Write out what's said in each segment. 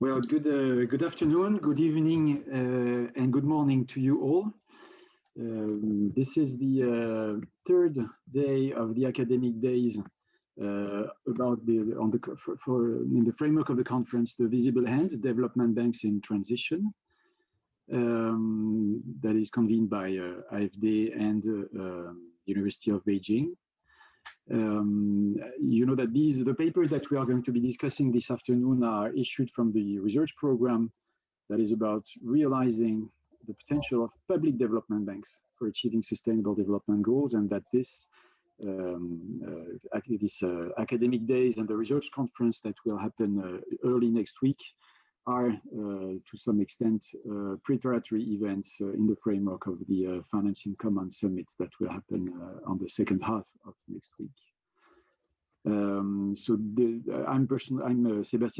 Well, good afternoon, good evening, and good morning to you all. This is the third day of the academic days about in the framework of the conference, the Visible Hands, Development Banks in Transition, that is convened by AFD and University of Beijing. You know that the papers that we are going to be discussing this afternoon are issued from the research program that is about realizing the potential of public development banks for achieving sustainable development goals, and that this academic days and the research conference that will happen early next week are to some extent preparatory events in the framework of the Financing Commons Summit that will happen on the second half of next week. I'm Sébastien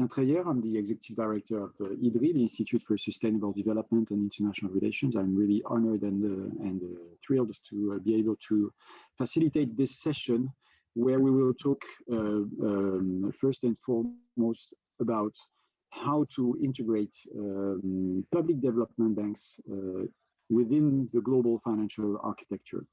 Treyer. I'm the Executive Director of IDRI, the Institute for Sustainable Development and International Relations. I'm really honored and thrilled to be able to facilitate this session where we will talk first and foremost about how to integrate public development banks within the global financial architecture.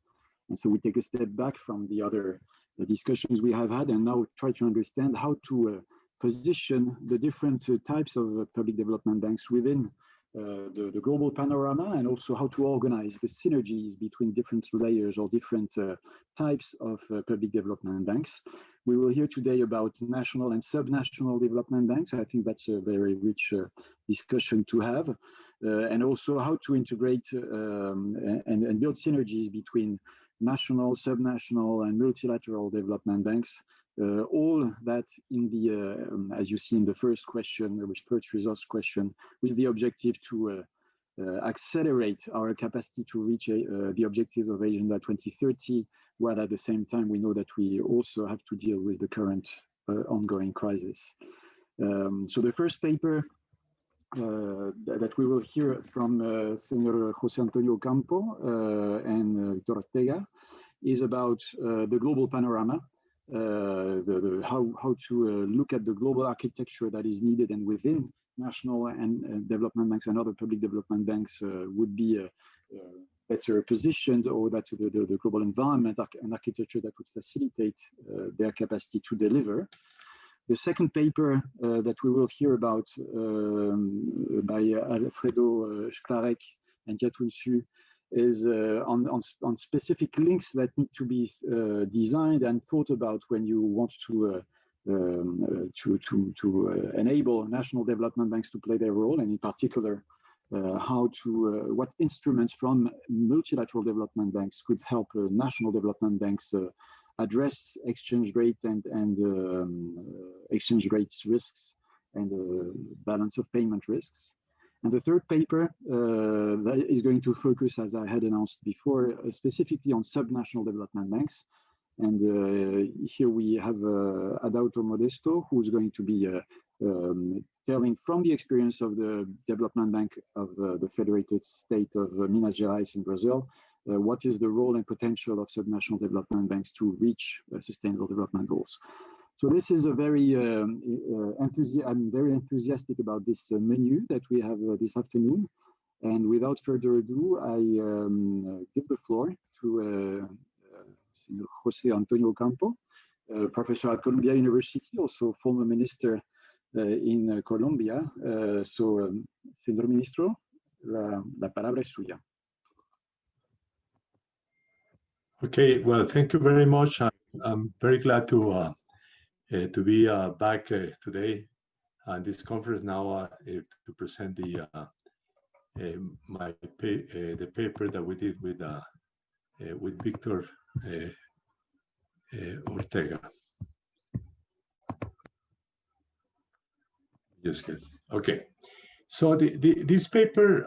And so we take a step back from the other discussions we have had and now try to understand how to position the different types of public development banks within the global panorama, and also how to organize the synergies between different layers or different types of public development banks. We will hear today about national and subnational development banks. I think that's a very rich discussion to have, and also how to integrate and build synergies between national, subnational, and multilateral development banks. All that in the, as you see in the first question, the first results question, with the objective to accelerate our capacity to reach the objectives of Agenda 2030, while at the same time we know that we also have to deal with the current ongoing crisis. So the first paper that we will hear from Senor José Antonio Campo and Victor Ortega is about the global panorama. How to look at the global architecture that is needed, and within national and development banks and other public development banks would be better positioned, or that the global environment and architecture that would facilitate their capacity to deliver. The second paper that we will hear about by Alfredo Szklarek and Yatun Su is on specific links that need to be designed and thought about when you want to enable national development banks to play their role, and in particular what instruments from multilateral development banks could help national development banks address exchange rate and exchange rates risks and balance of payment risks. And the third paper that is going to focus, as I had announced before, specifically on subnational development banks. And here we have Adauto Modesto, who is going to be telling from the experience of the development bank of the Federated State of Minas Gerais in Brazil, what is the role and potential of subnational development banks to reach sustainable development goals. So this is a very I'm very enthusiastic about this menu that we have this afternoon. And without further ado, I give the floor to Senor José Antonio Campo, professor at Columbia University, also former minister in Colombia. Señor Ministro, la palabra es suya. Okay, well, thank you very much. I'm very glad to be back today on this conference now to present the paper that we did with Victor Ortega. Just good. Okay, so this paper,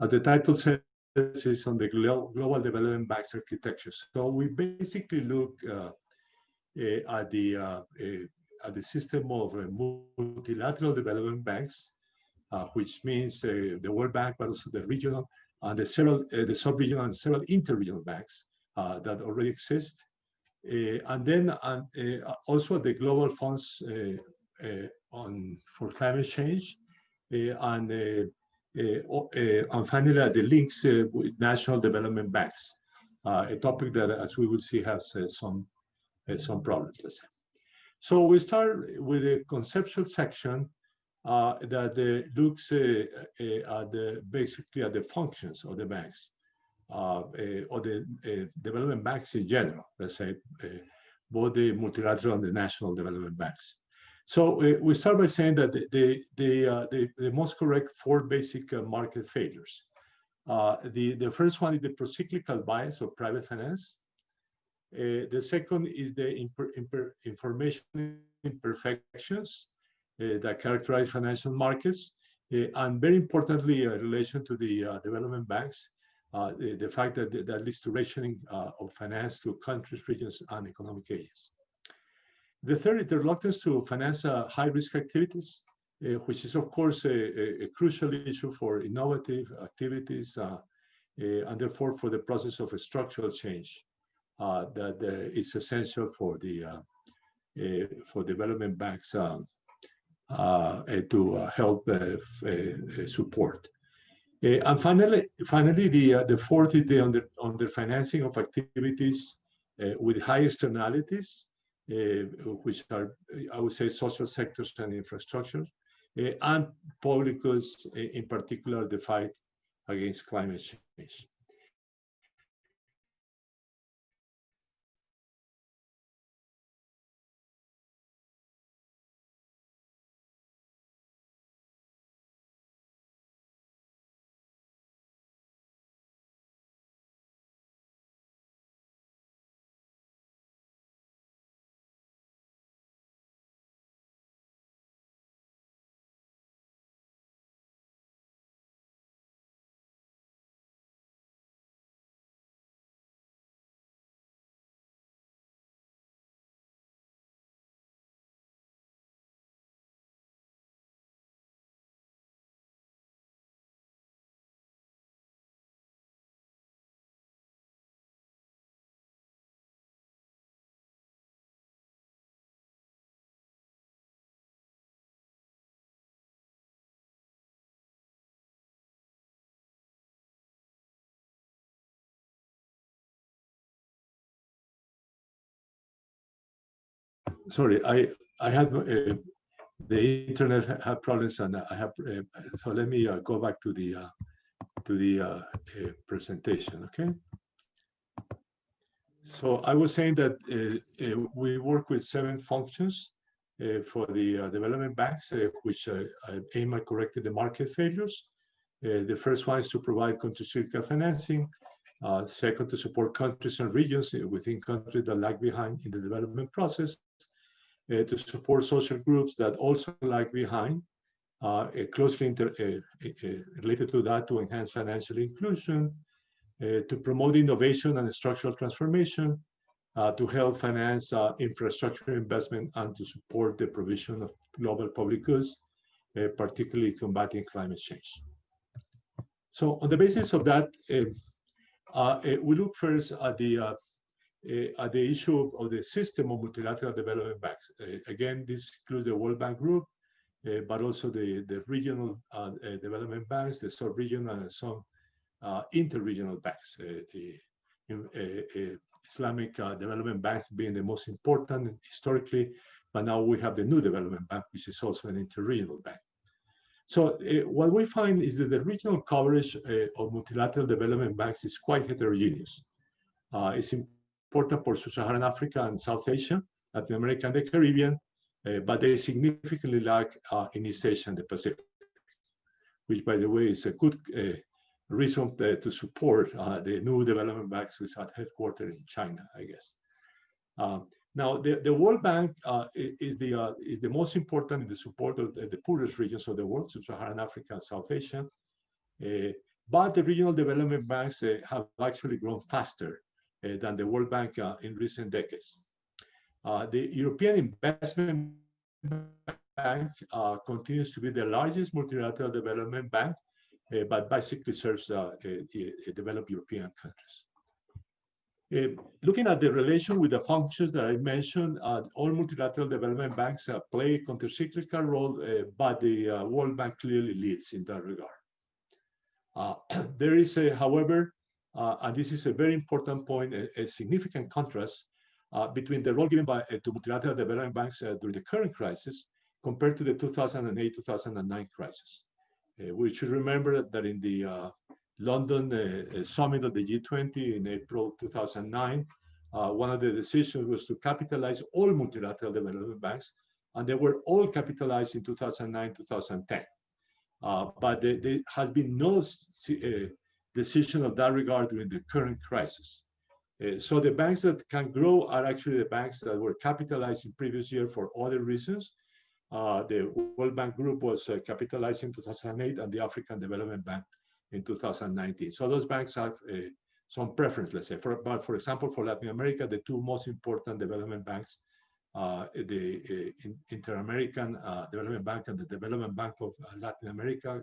as the title says, is on the global development banks architecture. So we basically look at the system of multilateral development banks, which means the World Bank, but also the regional and the sub-regional and several inter-regional banks that already exist, and then also the global funds for climate change, and finally the links with national development banks, a topic that, as we will see, has some problems, let's say. So we start with a conceptual section that looks basically at the functions of the banks, or the development banks in general, let's say, both the multilateral and the national development banks. So we start by saying that the most correct 4 basic market failures. The first one is the procyclical bias of private finance. The second is the information imperfections that characterize financial markets, and very importantly, in relation to the development banks, the fact that that leads to rationing of finance to countries, regions, and economic areas. The third is the reluctance to finance high-risk activities, which is, of course, a crucial issue for innovative activities, and therefore for the process of a structural change that is essential for development banks to help support. And finally, the fourth is the underfinancing of activities with high externalities, which are, I would say, social sectors and infrastructure, and public goods, in particular, the fight against climate change. Sorry, I had the internet had problems, and I have so let me go back to the presentation. Okay. So I was saying that we work with 7 functions for the development banks, which aim at correcting the market failures. The first one is to provide counter-cyclical financing. Second, to support countries and regions within countries that lag behind in the development process. To support social groups that also lag behind, closely related to that, to enhance financial inclusion, to promote innovation and structural transformation, to help finance infrastructure investment, and to support the provision of global public goods, particularly combating climate change. So on the basis of that, we look first at the issue of the system of multilateral development banks. Again, this includes the World Bank Group, but also the regional development banks, the sub-regional, and some interregional banks. The Islamic Development Bank being the most important historically, but now we have the New Development Bank, which is also an interregional bank. So what we find is that the regional coverage of multilateral development banks is quite heterogeneous. It's important for Sub-Saharan Africa and South Asia, Latin America, and the Caribbean, but they significantly lag in East Asia and the Pacific, which, by the way, is a good reason to support the New Development Banks, which are headquartered in China, I guess. Now, the World Bank is the most important in the support of the poorest regions of the world, Sub-Saharan Africa and South Asia. But the regional development banks have actually grown faster than the World Bank in recent decades. The European Investment Bank continues to be the largest multilateral development bank, but basically serves developed European countries. Looking at the relation with the functions that I mentioned, all multilateral development banks play a counter-cyclical role, but the World Bank clearly leads in that regard. There is, however, and this is a very important point, a significant contrast between the role given to multilateral development banks during the current crisis compared to the 2008-2009 crisis. We should remember that in the London summit of the G20 in April 2009, one of the decisions was to capitalize all multilateral development banks, and they were all capitalized in 2009-2010. But there has been no decision of that regard during the current crisis. So the banks that can grow are actually the banks that were capitalized in previous year for other reasons. The World Bank Group was capitalized in 2008 and the African Development Bank in 2019. So those banks have some preference, let's say. But for example, for Latin America, the two most important development banks, the Inter-American Development Bank and the Development Bank of Latin America,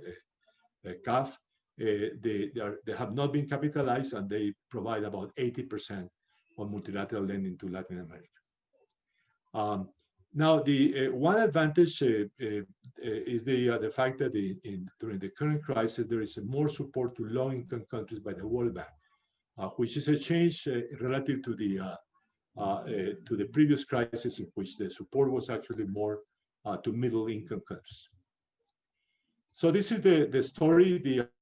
CAF, they have not been capitalized, and they provide about 80% of multilateral lending to Latin America. Now, the one advantage is the fact that during the current crisis, there is more support to low-income countries by the World Bank, which is a change relative to the previous crisis, in which the support was actually more to middle-income countries. So this is the story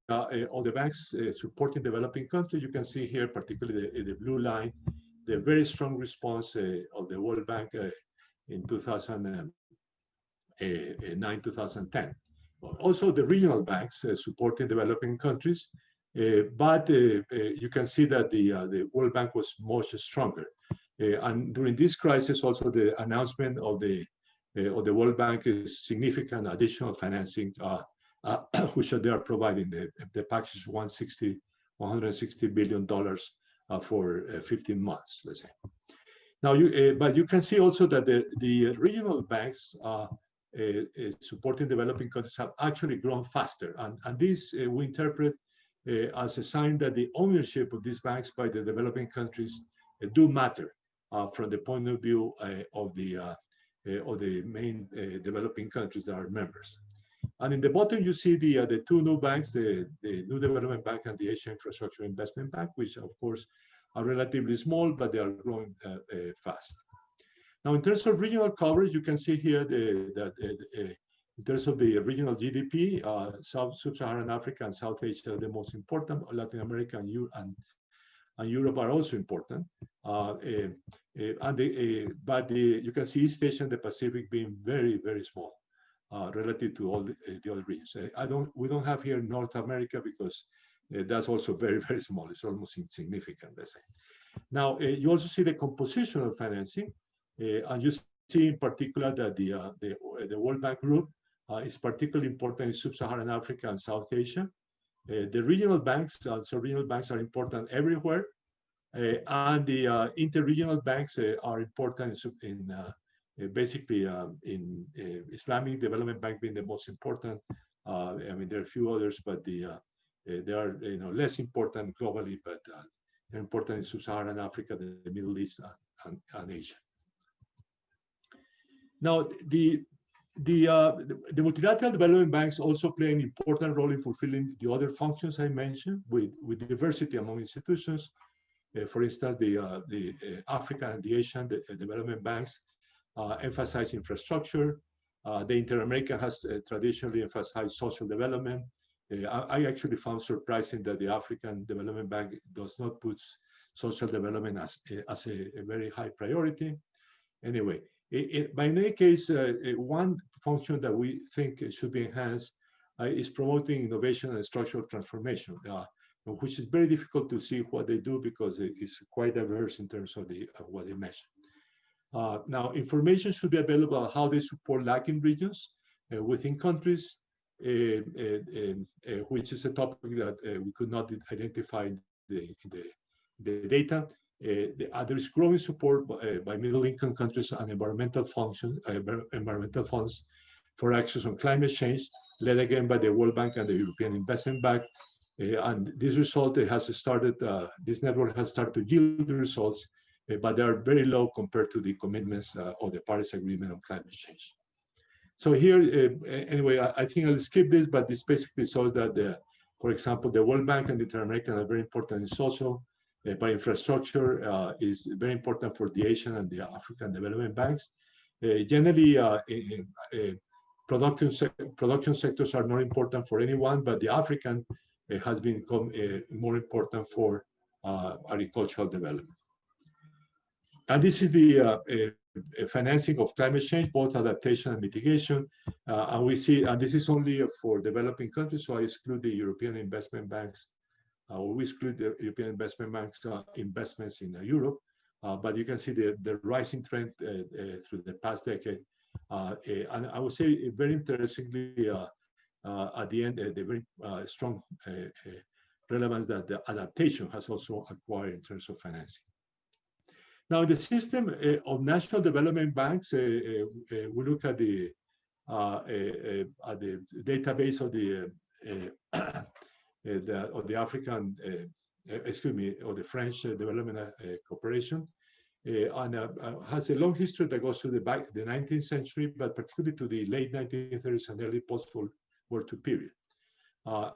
of the banks supporting developing countries. You can see here, particularly the blue line, the very strong response of the World Bank in 2009, 2010. Also, the regional banks supporting developing countries, but you can see that the World Bank was much stronger. And during this crisis, also the announcement of the World Bank is significant additional financing, which they are providing. The package is $160 billion for 15 months, let's say. Now, but you can see also that the regional banks supporting developing countries have actually grown faster. And this we interpret as a sign that the ownership of these banks by the developing countries do matter from the point of view of the main developing countries that are members. And in the bottom, you see the two new banks, the New Development Bank and the Asian Infrastructure Investment Bank, which of course are relatively small, but they are growing fast. Now, in terms of regional coverage, you can see here that in terms of the regional GDP, Sub-Saharan Africa and South Asia are the most important. Latin America and Europe are also important. But you can see East Asia and the Pacific being very, very small relative to all the other regions. We don't have here North America because that's also very, very small. It's almost insignificant, let's say. Now, you also see the composition of financing, and you see in particular that the World Bank Group is particularly important in Sub-Saharan Africa and South Asia. The regional banks, so regional banks are important everywhere, and the inter-regional banks are important basically in Islamic Development Bank being the most important. I mean, there are a few others, but they are less important globally, but they're important in Sub-Saharan Africa, the Middle East, and Asia. Now, the multilateral development banks also play an important role in fulfilling the other functions I mentioned with diversity among institutions. For instance, the African and the Asian development banks emphasize infrastructure. The Inter-American has traditionally emphasized social development. I actually found surprising that the African Development Bank does not put social development as a very high priority. Anyway, but in any case, one function that we think should be enhanced is promoting innovation and structural transformation, which is very difficult to see what they do because it's quite diverse in terms of what they measure. Now, information should be available on how they support lacking regions within countries, which is a topic that we could not identify in the data. There is growing support by middle-income countries and environmental funds for actions on climate change, led again by the World Bank and the European Investment Bank. And this result has started, this network has started to yield results, but they are very low compared to the commitments of the Paris Agreement on climate change. So here, anyway, I think I'll skip this, but this basically shows that, for example, the World Bank and the Inter-American are very important in social, but infrastructure is very important for the Asian and the African development banks. Generally, production sectors are not important for anyone, but the African has become more important for agricultural development. And this is the financing of climate change, both adaptation and mitigation. And we see, and this is only for developing countries, so I exclude the European investment banks, or we exclude the European investment banks investments in Europe. But you can see the rising trend through the past decade. And I would say very interestingly, at the end, the very strong relevance that the adaptation has also acquired in terms of financing. Now, the system of national development banks, we look at the database of the African, excuse me, or the French Development Corporation, and has a long history that goes to the 19th century, but particularly to the late 1930s and early post-World War II period.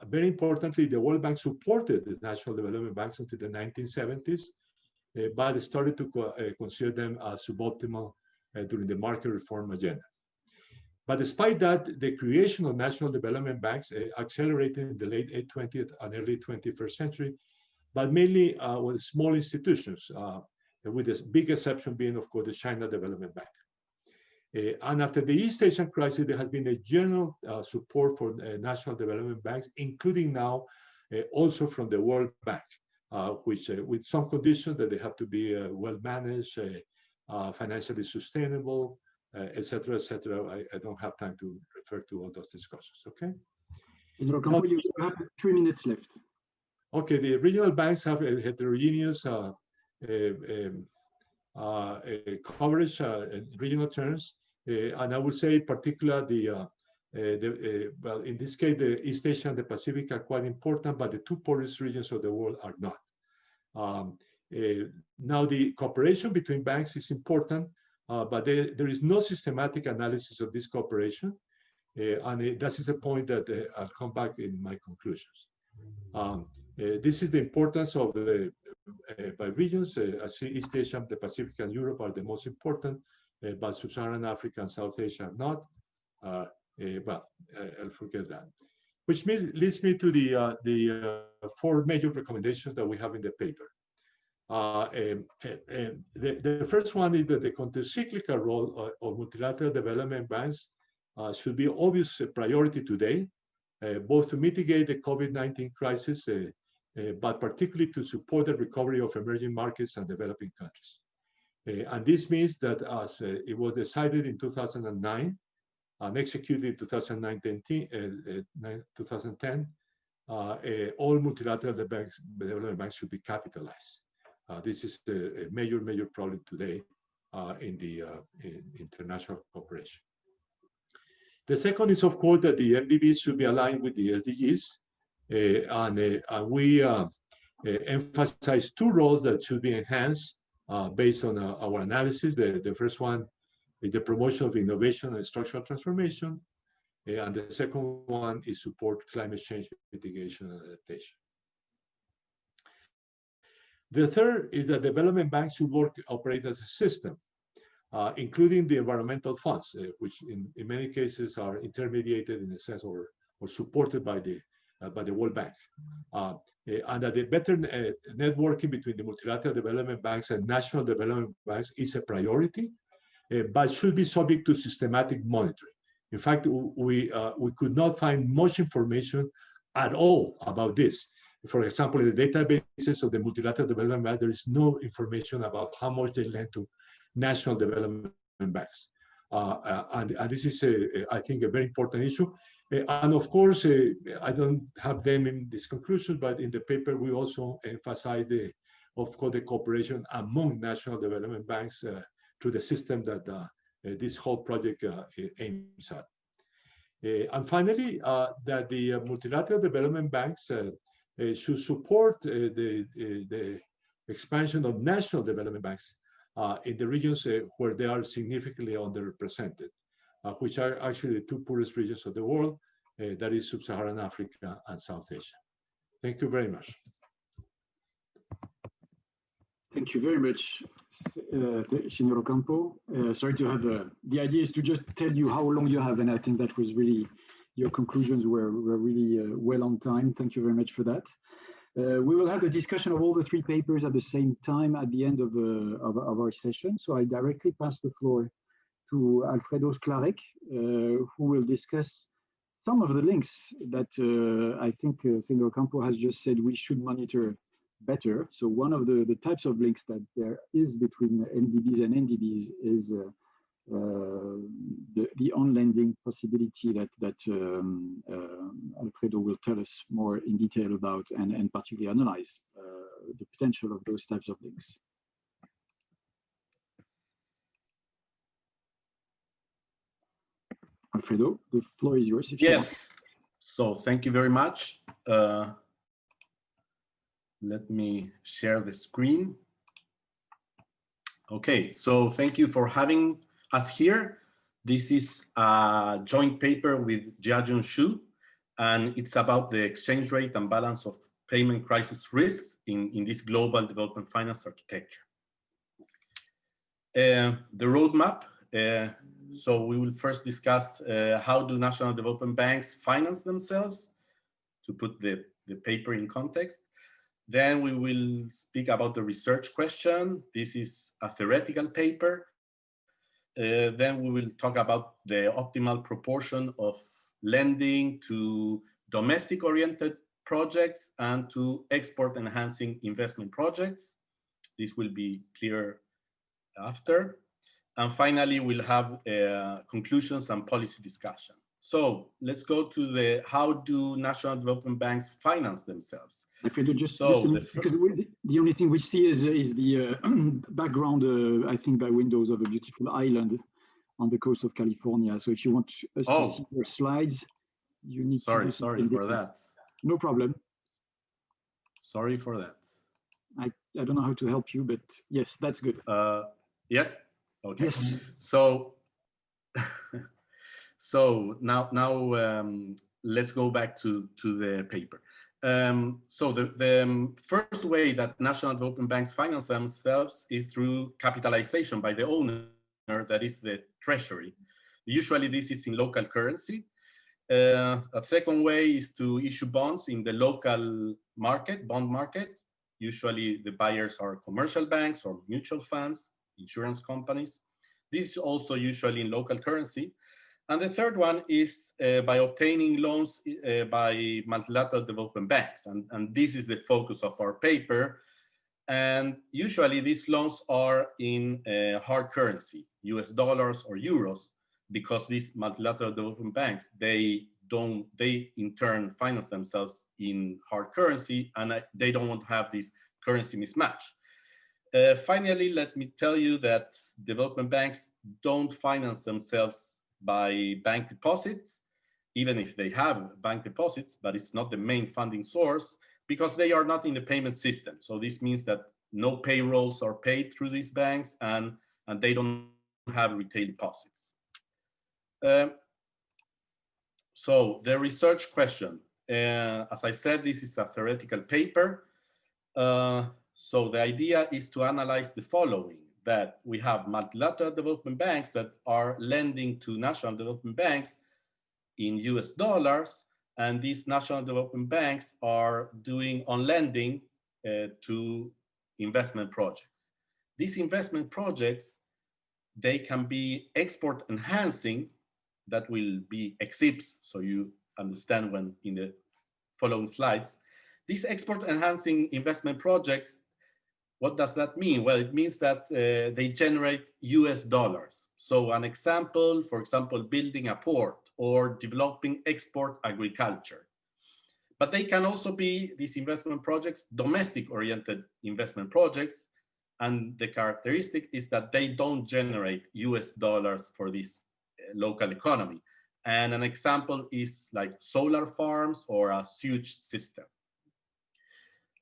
Very importantly, the World Bank supported the national development banks until the 1970s, but started to consider them as suboptimal during the market reform agenda. But despite that, the creation of national development banks accelerated in the late 20th and early 21st century, but mainly with small institutions, with the big exception being, of course, the China Development Bank. And after the East Asian crisis, there has been a general support for national development banks, including now also from the World Bank, which with some conditions that they have to be well managed, financially sustainable, et cetera, et cetera. I don't have time to refer to all those discussions, okay? Now, you have 3 minutes left. Okay, the regional banks have a heterogeneous coverage in regional terms, and I would say particularly well, in this case, the East Asia and the Pacific are quite important, but the two poorest regions of the world are not. Now, the cooperation between banks is important, but there is no systematic analysis of this cooperation, and that is a point that I'll come back in my conclusions. This is the importance of the by regions. I see East Asia, the Pacific, and Europe are the most important, but Sub-Saharan Africa and South Asia are not. Well, I'll forget that. Which leads me to the 4 major recommendations that we have in the paper. The first one is that the counter-cyclical role of multilateral development banks should be obvious priority today, both to mitigate the COVID-19 crisis, but particularly to support the recovery of emerging markets and developing countries. And this means that as it was decided in 2009 and executed in 2010, all multilateral development banks should be capitalized. This is a major problem today in the international cooperation. The second is, of course, that the MDBs should be aligned with the SDGs. And we emphasize 2 roles that should be enhanced based on our analysis. The first one is the promotion of innovation and structural transformation. And the second one is support climate change mitigation and adaptation. The third is that development banks should operate as a system, including the environmental funds, which in many cases are intermediated in a sense or supported by the World Bank. And that the better networking between the multilateral development banks and national development banks is a priority, but should be subject to systematic monitoring. In fact, we could not find much information at all about this. For example, in the databases of the multilateral development bank, there is no information about how much they lend to national development banks. And this is, I think, a very important issue. And of course, I don't have them in this conclusion, but in the paper, we also emphasize of course, the cooperation among national development banks through the system that this whole project aims at. And finally, that the multilateral development banks should support the expansion of national development banks in the regions where they are significantly underrepresented, which are actually the two poorest regions of the world, that is Sub-Saharan Africa and South Asia. Thank you very much. Thank you very much, Senor Ocampo. Sorry to have the idea is to just tell you how long you have, and I think that was really, your conclusions were really well on time. Thank you very much for that. We will have a discussion of all the three papers at the same time at the end of our session. So I directly pass the floor to Alfredo Sklarek, who will discuss some of the links that I think Senor Ocampo has just said we should monitor better. So one of the types of links that there is between MDBs and NDBs is the on-lending possibility that Alfredo will tell us more in detail about and particularly analyze the potential of those types of links. Alfredo, the floor is yours. Yes, so thank you very much. Let me share the screen. Okay, so thank you for having us here. This is a joint paper with Jiajun Xu, and it's about the exchange rate and balance of payment crisis risks in this global development finance architecture. The roadmap. So we will first discuss how do national development banks finance themselves, to put the paper in context. Then we will speak about the research question. This is a theoretical paper. Then we will talk about the optimal proportion of lending to domestic-oriented projects and to export-enhancing investment projects. This will be clear after. And finally, we'll have conclusions and policy discussion. So let's go to the how do national development banks finance themselves. Because the only thing we see is the background, I think, by windows of a beautiful island on the coast of California. So if you want us to see your slides, you need to. Sorry for that. No problem. Sorry for that. I don't know how to help you, but yes, that's good. Yes. Okay. Yes. So. So now let's go back to the paper. So the first way that national development banks finance themselves is through capitalization by the owner, that is the treasury. Usually this is in local currency. A second way is to issue bonds in the local market, bond market. Usually the buyers are commercial banks or mutual funds, insurance companies. This is also usually in local currency. And the third one is by obtaining loans by multilateral development banks. And this is the focus of our paper. And usually these loans are in hard currency, US dollars or euros, because these multilateral development banks, they in turn finance themselves in hard currency, and they don't want to have this currency mismatch. Finally, let me tell you that development banks don't finance themselves by bank deposits, even if they have bank deposits, but it's not the main funding source because they are not in the payment system. So this means that no payrolls are paid through these banks and they don't have retail deposits. So the research question, as I said, this is a theoretical paper. So the idea is to analyze the following, that we have multilateral development banks that are lending to national development banks in US dollars, and these national development banks are doing on lending to investment projects. These investment projects, they can be export enhancing, that will be EXIPs, so you understand when in the following slides. These export enhancing investment projects, what does that mean? Well, it means that they generate US dollars. So an example, for example, building a port or developing export agriculture. But they can also be, these investment projects, domestic-oriented investment projects. And the characteristic is that they don't generate US dollars for this local economy. And an example is like solar farms or a sewage system.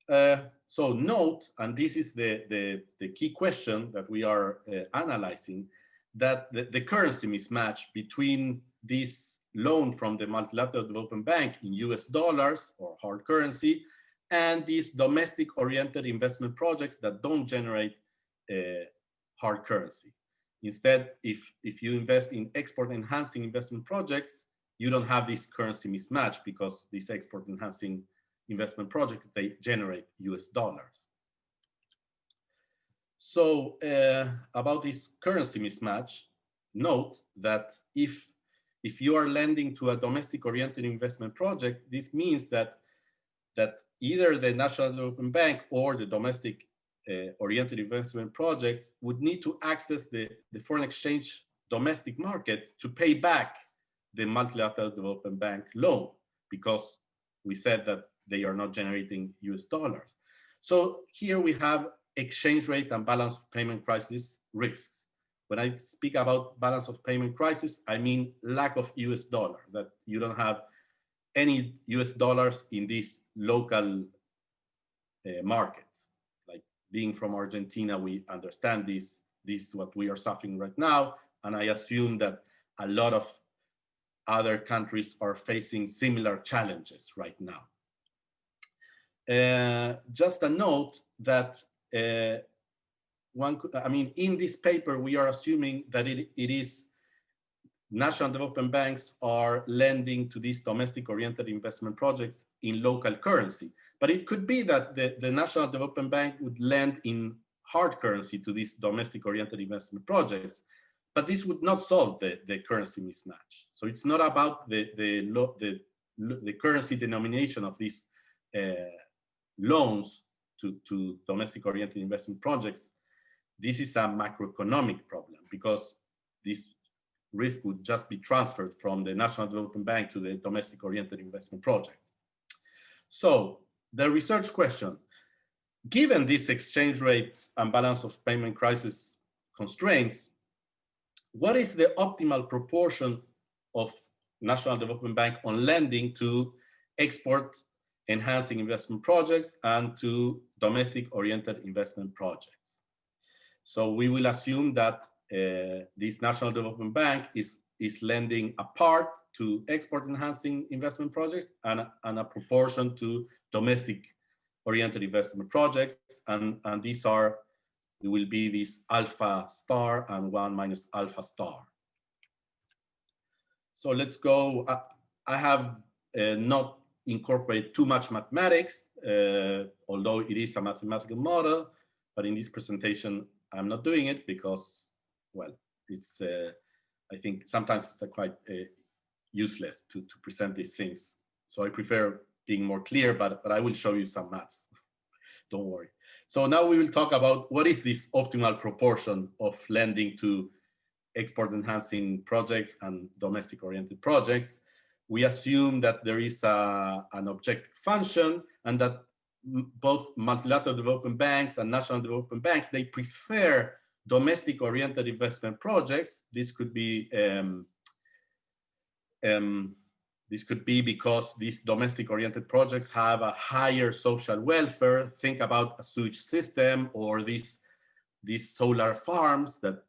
So note, and this is the key question that we are analyzing, that the currency mismatch between this loan from the Multilateral Development Bank in US dollars or hard currency and these domestic oriented investment projects that don't generate hard currency. Instead, if you invest in export enhancing investment projects, you don't have this currency mismatch because these export enhancing investment projects, they generate US dollars. So about this currency mismatch, note that if you are lending to a domestic oriented investment project, this means that either the National Development Bank or the domestic oriented investment projects would need to access the foreign exchange domestic market to pay back the Multilateral Development Bank loan, because we said that they are not generating US dollars. So here we have exchange rate and balance of payment crisis risks. When I speak about balance of payment crisis, I mean lack of US dollar, that you don't have any US dollars in these local markets. Like being from Argentina, we understand this. This is what we are suffering right now. And I assume that a lot of other countries are facing similar challenges right now. Just a note that in this paper, we are assuming that it is national development banks are lending to these domestic oriented investment projects in local currency. But it could be that the National Development Bank would lend in hard currency to these domestic oriented investment projects, but this would not solve the currency mismatch. So it's not about the currency denomination of these loans to domestic oriented investment projects. This is a macroeconomic problem because this risk would just be transferred from the National Development Bank to the domestic oriented investment project. So the research question, given this exchange rate and balance of payment crisis constraints, what is the optimal proportion of National Development Bank on lending to export enhancing investment projects and to domestic oriented investment projects? So we will assume that this National Development Bank is lending a part to export enhancing investment projects and a proportion to domestic oriented investment projects. And these will be this alpha star and 1 minus alpha star. So let's go. I have not incorporated too much mathematics, although it is a mathematical model, but in this presentation, I'm not doing it because, well, it's, I think sometimes it's quite useless to present these things. So I prefer being more clear, but I will show you some maths. Don't worry. So now we will talk about what is this optimal proportion of lending to export enhancing projects and domestic oriented projects. We assume that there is an objective function and that both multilateral development banks and national development banks, they prefer domestic oriented investment projects. This could be because these domestic oriented projects have a higher social welfare. Think about a sewage system or these solar farms that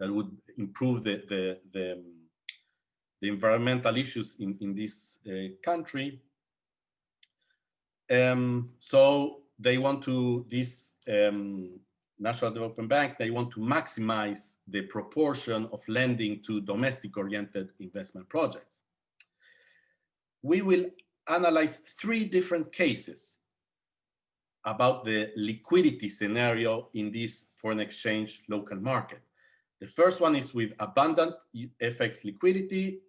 would improve the environmental issues in this country. So they want to, these national development banks, they want to maximize the proportion of lending to domestic oriented investment projects. We will analyze 3 different cases about the liquidity scenario in this foreign exchange local market. The first one is with abundant FX liquidity.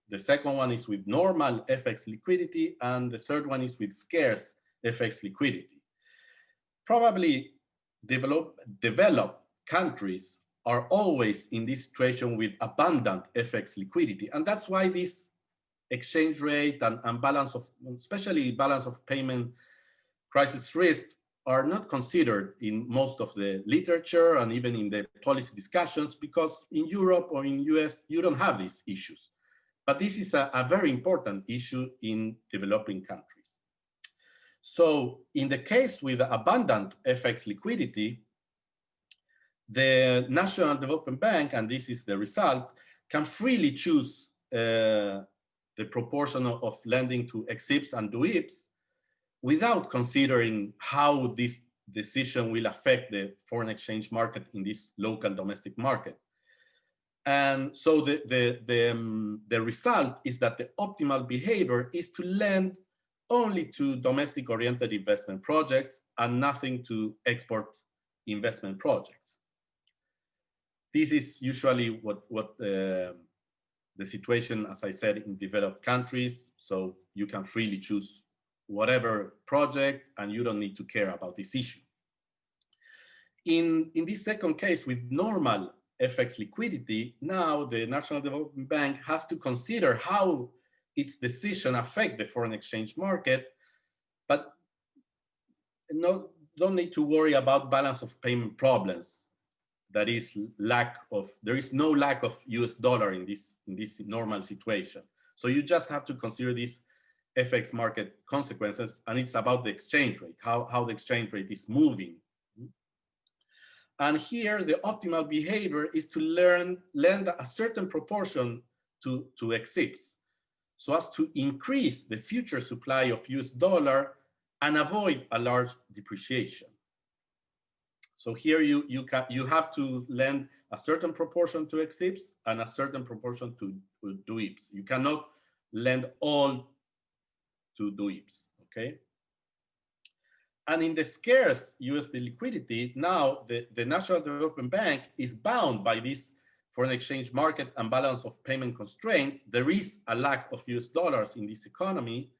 The second one is with normal FX liquidity. And the third one is with scarce FX liquidity. Probably developed countries are always in this situation with abundant FX liquidity. And that's why this exchange rate and balance of, especially balance of payment crisis risk, are not considered in most of the literature and even in the policy discussions, because in Europe or in US, you don't have these issues. But this is a very important issue in developing countries. So in the case with abundant FX liquidity, the National Development Bank, and this is the result, can freely choose the proportion of lending to EXIPs and DOIPs without considering how this decision will affect the foreign exchange market in this local domestic market. And so the result is that the optimal behavior is to lend only to domestic oriented investment projects and nothing to export investment projects. This is usually what the situation, as I said, in developed countries. So you can freely choose whatever project and you don't need to care about this issue. In this second case with normal FX liquidity, now the National Development Bank has to consider how its decision affect the foreign exchange market, but don't need to worry about balance of payment problems. That is there is no lack of US dollar in this normal situation. So you just have to consider these FX market consequences, and it's about the exchange rate, how the exchange rate is moving. And here the optimal behavior is to lend a certain proportion to EXIPs so as to increase the future supply of US dollar and avoid a large depreciation. So here you have to lend a certain proportion to EXIPs and a certain proportion to DOIPs. You cannot lend all to DOIPs, okay? And in the scarce USD liquidity, now the National Development Bank is bound by this foreign exchange market and balance of payment constraint. There is a lack of US dollars in this economy.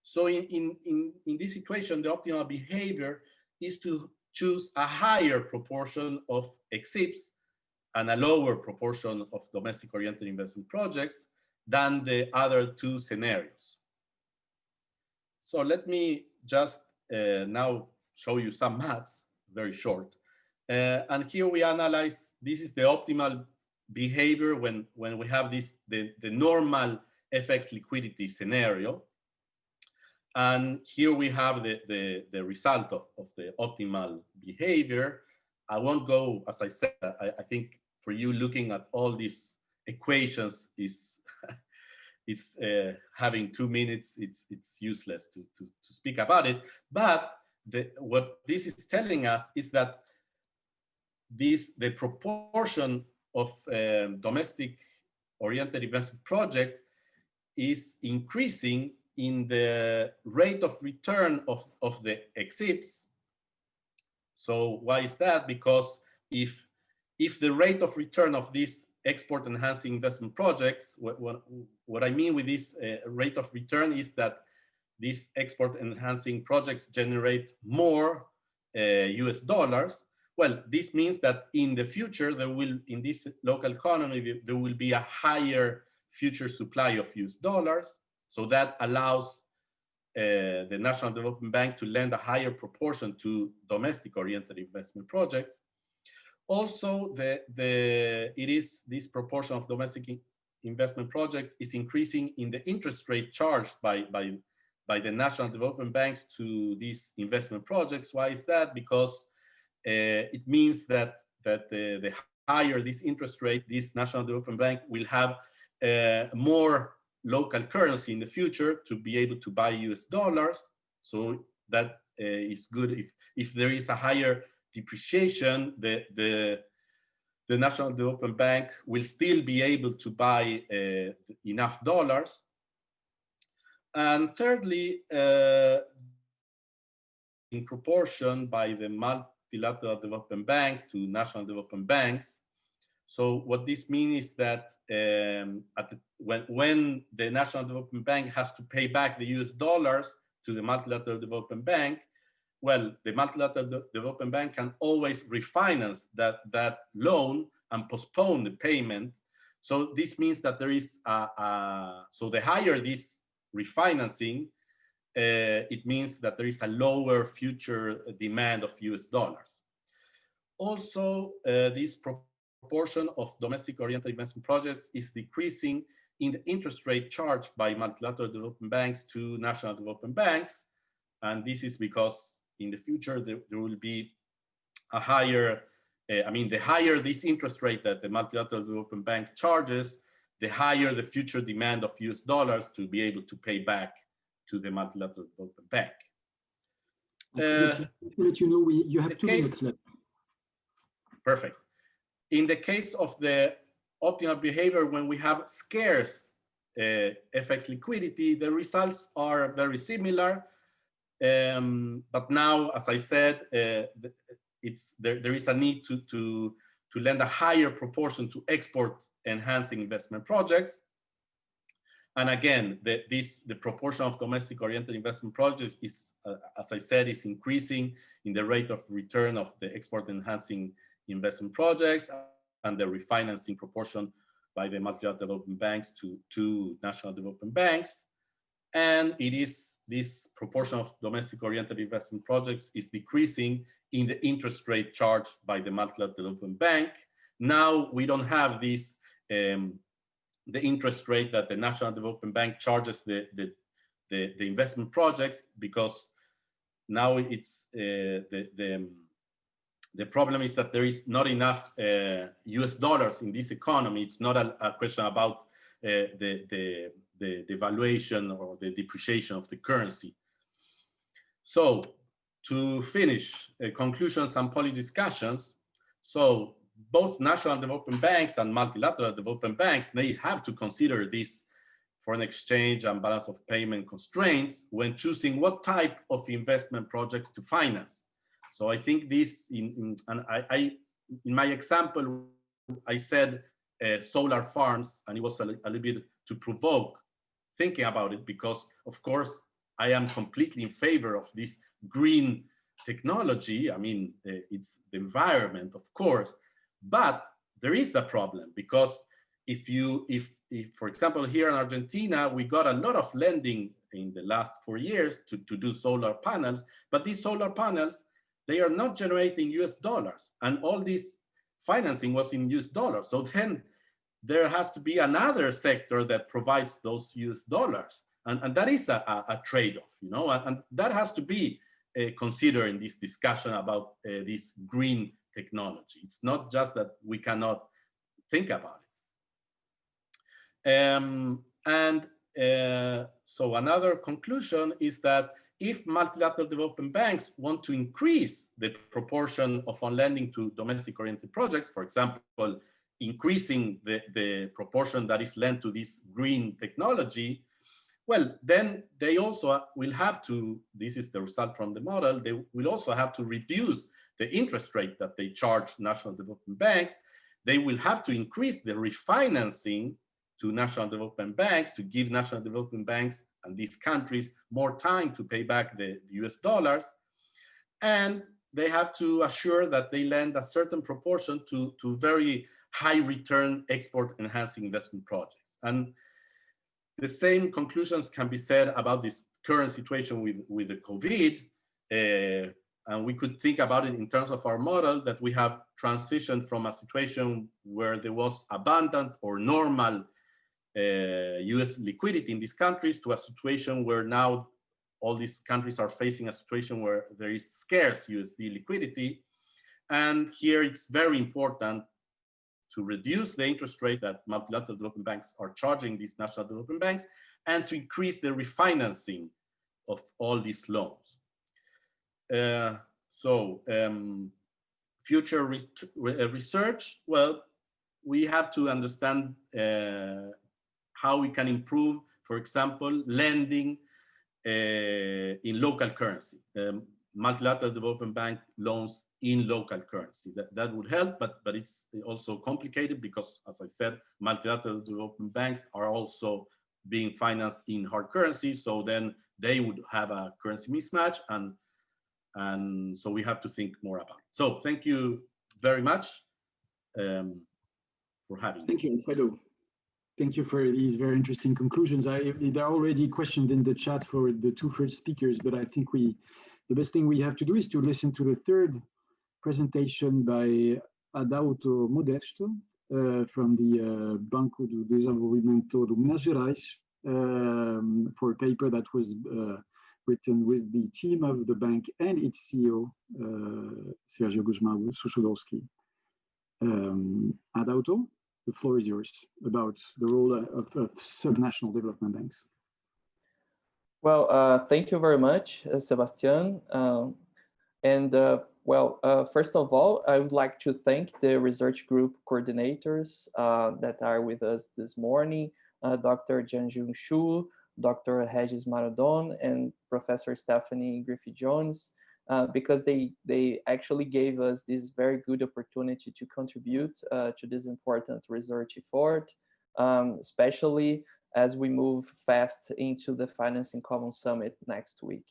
So in this situation, the optimal behavior is to choose a higher proportion of EXIPs and a lower proportion of domestic oriented investment projects than the other two scenarios. So let me just now show you some maths, very short. And here we analyze, this is the optimal behavior when we have the normal FX liquidity scenario. And here we have the result of the optimal behavior. I won't go, as I said, I think for you looking at all these equations is having 2 minutes, it's useless to speak about it. But what this is telling us is that the proportion of domestic oriented investment projects is increasing in the rate of return of the EXIPs. So why is that? Because if the rate of return of these export enhancing investment projects, what I mean with this rate of return is that these export enhancing projects generate more US dollars. Well, this means that in the future, in this local economy, there will be a higher future supply of US dollars. So that allows the National Development Bank to lend a higher proportion to domestic oriented investment projects. Also, this proportion of domestic investment projects is increasing in the interest rate charged by the National Development Banks to these investment projects. Why is that? Because it means that the higher this interest rate, this National Development Bank will have more local currency in the future to be able to buy US dollars. So that is good. If there is a higher depreciation, the National Development Bank will still be able to buy enough dollars. And thirdly, in proportion by the multilateral development banks to national development banks. So what this means is that when the National Development Bank has to pay back the US dollars to the Multilateral Development Bank, well, the Multilateral Development Bank can always refinance that loan and postpone the payment. So this means that there is so the higher this refinancing, it means that there is a lower future demand of US dollars. Also, this proportion of domestic oriented investment projects is decreasing in the interest rate charged by multilateral development banks to national development banks. And this is because in the future, there will be a higher, the higher this interest rate that the Multilateral Development Bank charges, the higher the future demand of US dollars to be able to pay back to the Multilateral Development Bank. To let you know, you have 2 minutes left. Perfect. In the case of the optimal behavior, when we have scarce FX liquidity, the results are very similar. But now, as I said, there is a need to lend a higher proportion to export enhancing investment projects. And again, the proportion of domestic oriented investment projects is, as I said, is increasing in the rate of return of the export enhancing investment projects and the refinancing proportion by the multilateral development banks to national development banks. And it is this proportion of domestic oriented investment projects is decreasing in the interest rate charged by the multilateral development bank. Now we don't have this, the interest rate that the National Development Bank charges the investment projects, because now it's the problem is that there is not enough US dollars in this economy. It's not a question about the devaluation or the depreciation of the currency. So to finish, conclusions and policy discussions. So both national development banks and multilateral development banks, they have to consider this foreign exchange and balance of payment constraints when choosing what type of investment projects to finance. So I think this, in my example, I said solar farms, and it was a little bit to provoke thinking about it, because of course I am completely in favor of this green technology. I mean, it's the environment, of course, but there is a problem, because if for example, here in Argentina, we got a lot of lending in the last 4 years to do solar panels, but these solar panels, they are not generating US dollars, and all this financing was in US dollars. So then there has to be another sector that provides those US dollars. And that is a trade-off, you know, and that has to be considered in this discussion about this green technology. It's not just that we cannot think about it. So another conclusion is that if multilateral development banks want to increase the proportion of on lending to domestic oriented projects, for example, increasing the proportion that is lent to this green technology, well, then they also will have to, this is the result from the model, they will also have to reduce the interest rate that they charge national development banks. They will have to increase the refinancing to national development banks to give national development banks and these countries more time to pay back the US dollars. And they have to assure that they lend a certain proportion to very high return export enhancing investment projects. And the same conclusions can be said about this current situation with the COVID. And we could think about it in terms of our model, that we have transitioned from a situation where there was abundant or normal US liquidity in these countries to a situation where now all these countries are facing a situation where there is scarce USD liquidity. And here it's very important to reduce the interest rate that multilateral development banks are charging these national development banks, and to increase the refinancing of all these loans. Future research, well, we have to understand how we can improve, for example, lending in local currency. Multilateral development bank loans in local currency. That would help, but it's also complicated because, as I said, multilateral development banks are also being financed in hard currency, so then they would have a currency mismatch, and so we have to think more about it. So thank you very much for having me. Thank you, Alfredo. Thank you for these very interesting conclusions. There are already questions in the chat for the 2 first speakers, but I think the best thing we have to do is to listen to the third presentation by Adalto Modesto from the Banco do Desenvolvimento do Minas Gerais for a paper that was written with the team of the bank and its CEO, Sergio Guzmão Suchodolski. Adauto, the floor is yours about the role of subnational development banks. Well, thank you very much, Sebastian. First of all, I would like to thank the research group coordinators that are with us this morning, Dr. Jianjun Xu, Dr. Regis Maradon, and Professor Stephanie Griffith-Jones, because they actually gave us this very good opportunity to contribute to this important research effort, especially as we move fast into the Financing Commons Summit next week.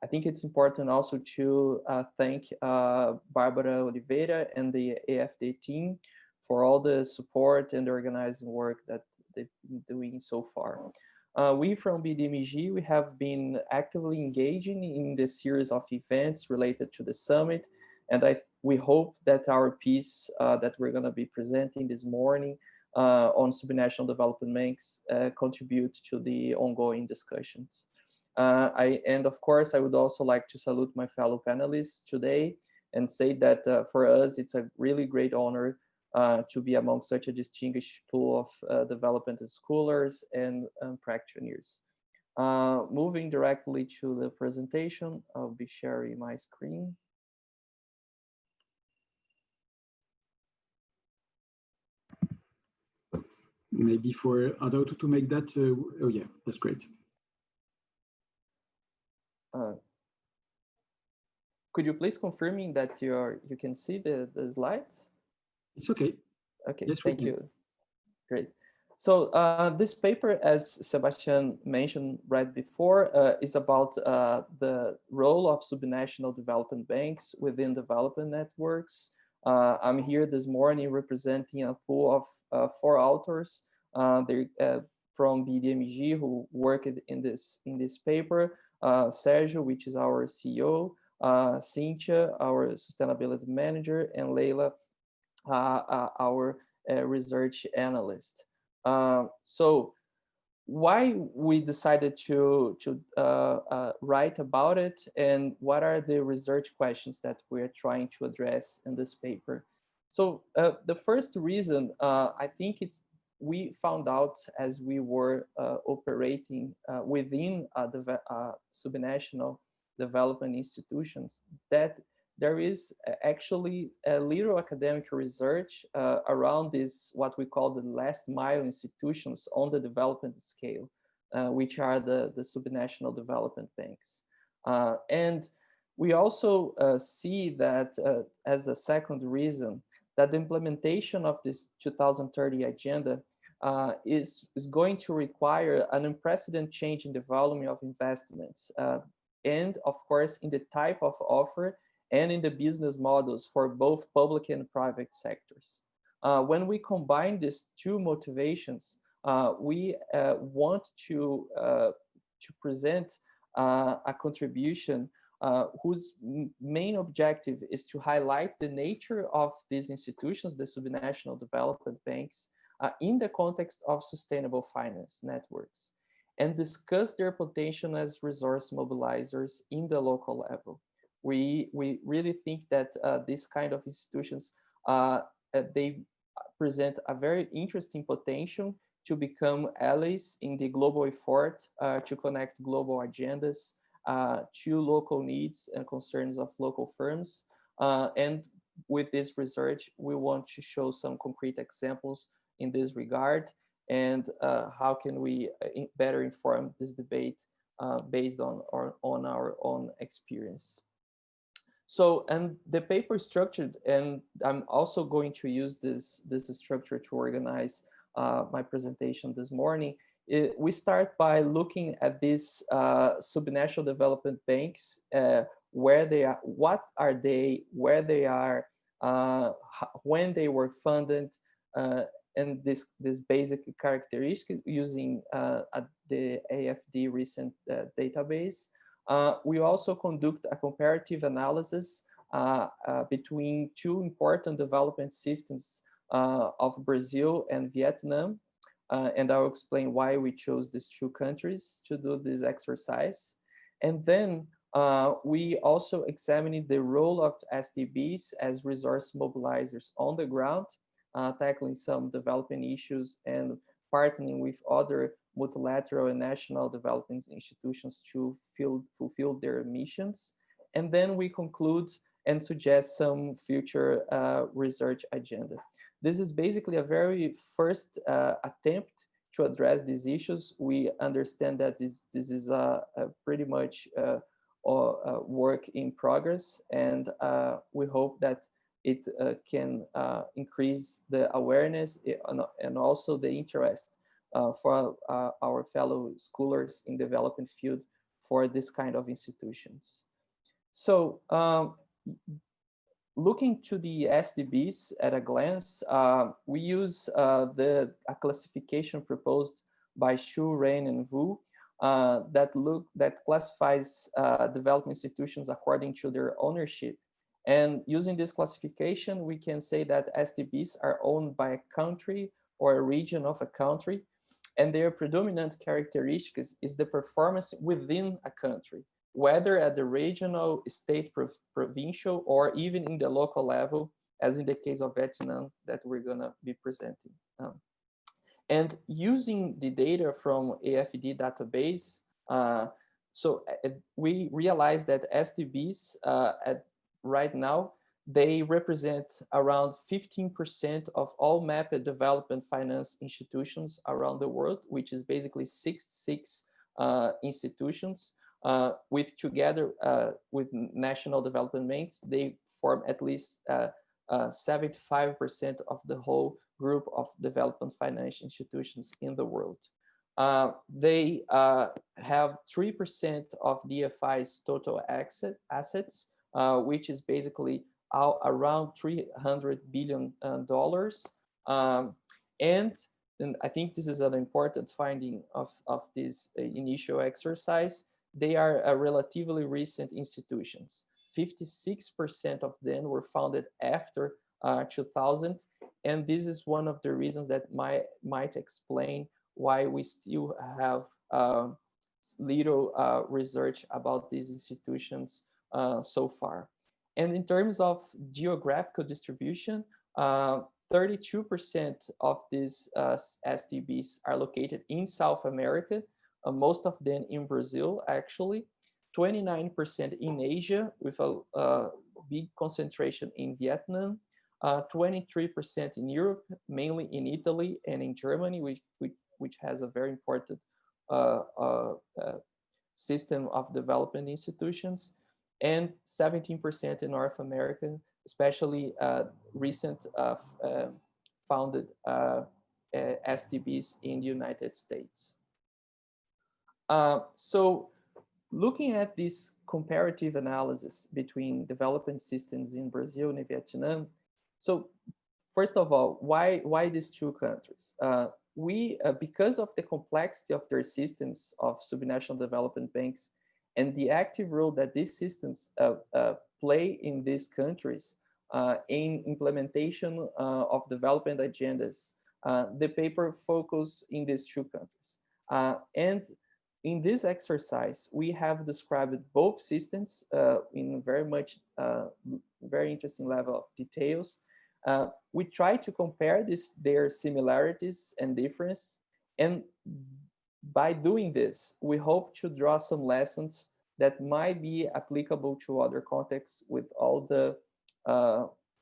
I think it's important also to thank Barbara Oliveira and the AFD team for all the support and organizing work that they've been doing so far. We from BDMG, we have been actively engaging in the series of events related to the summit, and we hope that our piece that we're going to be presenting this morning on subnational development banks contribute to the ongoing discussions. And of course, I would also like to salute my fellow panelists today and say that for us, it's a really great honor to be among such a distinguished pool of development scholars and practitioners. Moving directly to the presentation, I'll be sharing my screen. Maybe for Adauto to make that, oh yeah, that's great. Could you please confirm me that you can see the slide? It's okay. Okay, yes, thank you. Great. So this paper, as Sebastian mentioned right before, is about the role of subnational development banks within development networks. I'm here this morning representing a pool of 4 authors. They're from BDMG who worked in this paper. Sergio, which is our CEO, Cynthia, our sustainability manager, and Leila, our research analyst. So why we decided to write about it, and what are the research questions that we're trying to address in this paper? So the first reason, I think we found out as we were operating within the subnational development institutions that there is actually a little academic research around this, what we call the last mile institutions on the development scale, which are the subnational development banks. And we also see that as a second reason, that the implementation of this 2030 agenda is going to require an unprecedented change in the volume of investments, and of course in the type of offer and in the business models for both public and private sectors. When we combine these two motivations, we want to present a contribution whose main objective is to highlight the nature of these institutions, the subnational development banks, in the context of sustainable finance networks, and discuss their potential as resource mobilizers in the local level. We really think that these kind of institutions, they present a very interesting potential to become allies in the global effort to connect global agendas to local needs and concerns of local firms. And with this research, we want to show some concrete examples in this regard, and how can we better inform this debate based on our own experience. So, and the paper is structured, and I'm also going to use this structure to organize my presentation this morning. We start by looking at these subnational development banks, where they are, what are they, where they are, when they were funded, and this basic characteristic using the AFD recent database. We also conduct a comparative analysis between 2 important development systems of Brazil and Vietnam. And I'll explain why we chose these 2 countries to do this exercise. And then we also examined the role of SDBs as resource mobilizers on the ground, tackling some development issues and partnering with other multilateral and national development institutions to fulfill their missions. And then we conclude and suggest some future research agenda. This is basically a very first attempt to address these issues. We understand that this is a pretty much work in progress, and we hope that it can increase the awareness and also the interest for our fellow scholars in development field for this kind of institutions. So looking to the SDBs at a glance, we use a classification proposed by Xu, Ren, and Wu that classifies development institutions according to their ownership. And using this classification, we can say that SDBs are owned by a country or a region of a country, and their predominant characteristics is the performance within a country, whether at the regional, state, provincial, or even in the local level, as in the case of Vietnam that we're gonna be presenting. And using the data from AFD database, we realized that SDBs right now, they represent around 15% of all mapped development finance institutions around the world, which is basically 66 institutions. With together with national development banks, they form at least 75% of the whole group of development financial institutions in the world. They have 3% of DFI's total assets, which is basically around $300 billion. And I think this is an important finding of this initial exercise. They are relatively recent institutions. 56% of them were founded after 2000. And this is one of the reasons that might explain why we still have little research about these institutions so far. And in terms of geographical distribution, 32% of these SDBs are located in South America, most of them in Brazil, actually, 29% in Asia, with a big concentration in Vietnam, 23% in Europe, mainly in Italy and in Germany, which has a very important system of development institutions, and 17% in North America, especially recent founded SDBs in the United States. So looking at this comparative analysis between development systems in Brazil and Vietnam, so first of all, why these two countries? Because of the complexity of their systems of subnational development banks and the active role that these systems play in these countries in implementation of development agendas, the paper focused in these two countries. And in this exercise, we have described both systems in very interesting level of details. We try to compare their similarities and differences, and by doing this, we hope to draw some lessons that might be applicable to other contexts with all the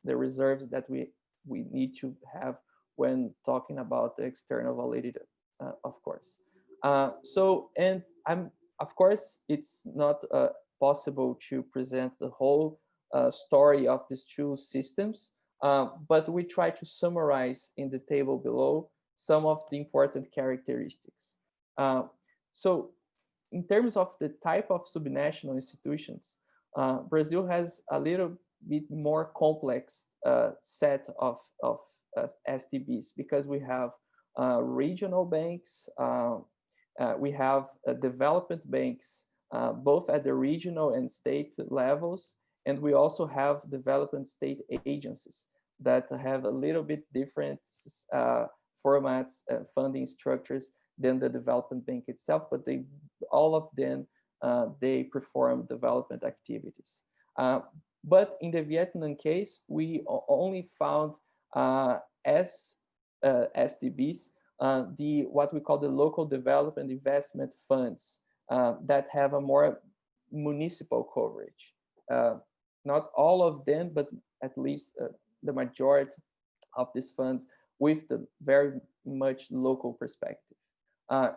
reserves that we need to have when talking about the external validity, of course. Of course, it's not possible to present the whole story of these two systems, but we try to summarize in the table below some of the important characteristics. So in terms of the type of subnational institutions, Brazil has a little bit more complex set of SDBs, because we have regional banks, we have development banks, both at the regional and state levels, and we also have development state agencies that have a little bit different formats, funding structures than the development bank itself, but all of them they perform development activities. But in the Vietnam case, we only found as SDBs, what we call the local development investment funds that have a more municipal coverage. Not all of them, but at least the majority of these funds with the very much local perspective.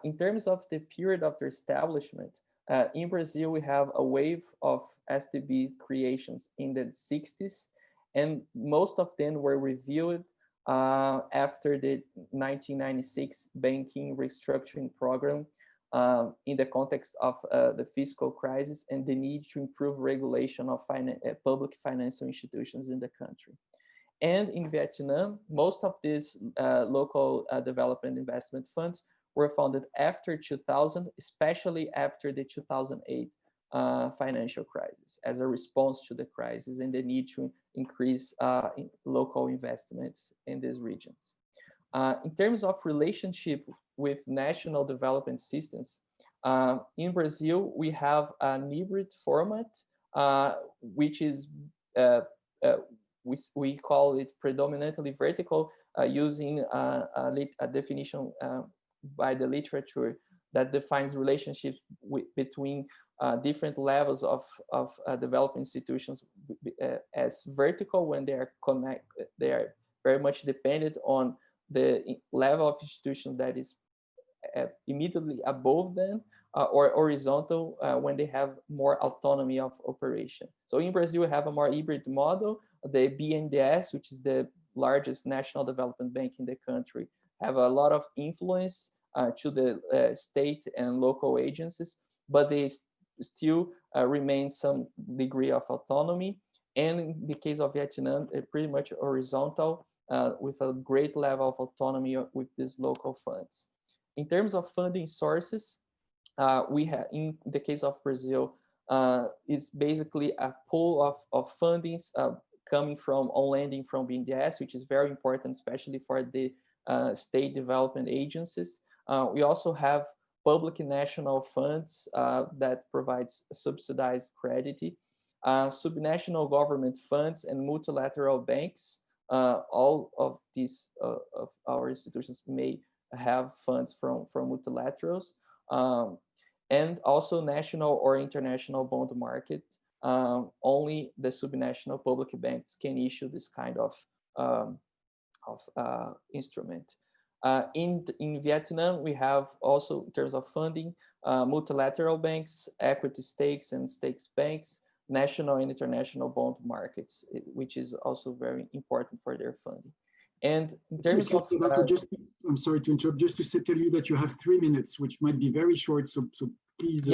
In terms of the period of their establishment, in Brazil, we have a wave of SDB creations in the 60s, and most of them were reviewed after the 1996 banking restructuring program in the context of the fiscal crisis and the need to improve regulation of public financial institutions in the country. And in Vietnam, most of these local development investment funds were founded after 2000, especially after the 2008 financial crisis, as a response to the crisis and the need to increase local investments in these regions. In terms of relationship with national development systems, in Brazil, we have an hybrid format, which is, we call it predominantly vertical, using a definition by the literature that defines relationships between different levels of developing institutions as vertical when they are very much dependent on the level of institution that is immediately above them, or horizontal when they have more autonomy of operation. So in Brazil, we have a more hybrid model. The BNDES, which is the largest national development bank in the country, have a lot of influence to the state and local agencies, but they still remain some degree of autonomy. And in the case of Vietnam, pretty much horizontal with a great level of autonomy with these local funds. In terms of funding sources, we have, in the case of Brazil, is basically a pool of fundings coming from on lending from BNDES, which is very important, especially for the state development agencies. We also have public national funds that provides subsidized credit, subnational government funds, and multilateral banks. All of these of our institutions may have funds from multilaterals, and also national or international bond market. Only the subnational public banks can issue this kind of instrument. In Vietnam, we have also, in terms of funding, multilateral banks, equity stakes and stakes banks, national and international bond markets, which is also very important for their funding. And in terms of... I'm sorry to interrupt, just to tell you that you have 3 minutes, which might be very short, so please...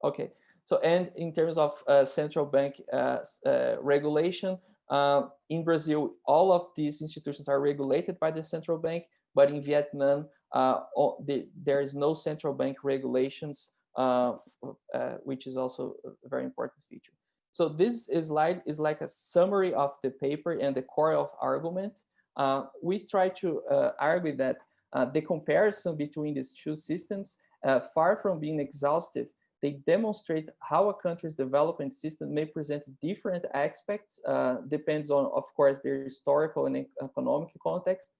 Okay. So, and in terms of central bank regulation, in Brazil, all of these institutions are regulated by the central bank, but in Vietnam, there is no central bank regulations, which is also a very important feature. So this slide is like a summary of the paper and the core of argument. We try to argue that the comparison between these two systems, far from being exhaustive, they demonstrate how a country's development system may present different aspects, depends on, of course, their historical and economic context,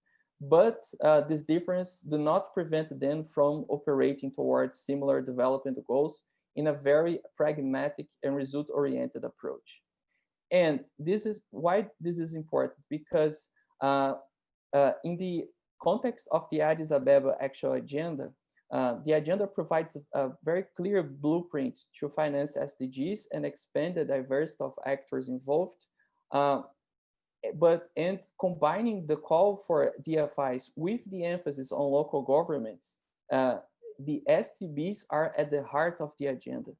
but this difference do not prevent them from operating towards similar development goals in a very pragmatic and result-oriented approach. And this is why this is important, because in the context of the Addis Ababa actual agenda, the agenda provides a very clear blueprint to finance SDGs and expand the diversity of actors involved. And combining the call for DFIs with the emphasis on local governments, the SDBs are at the heart of the agenda.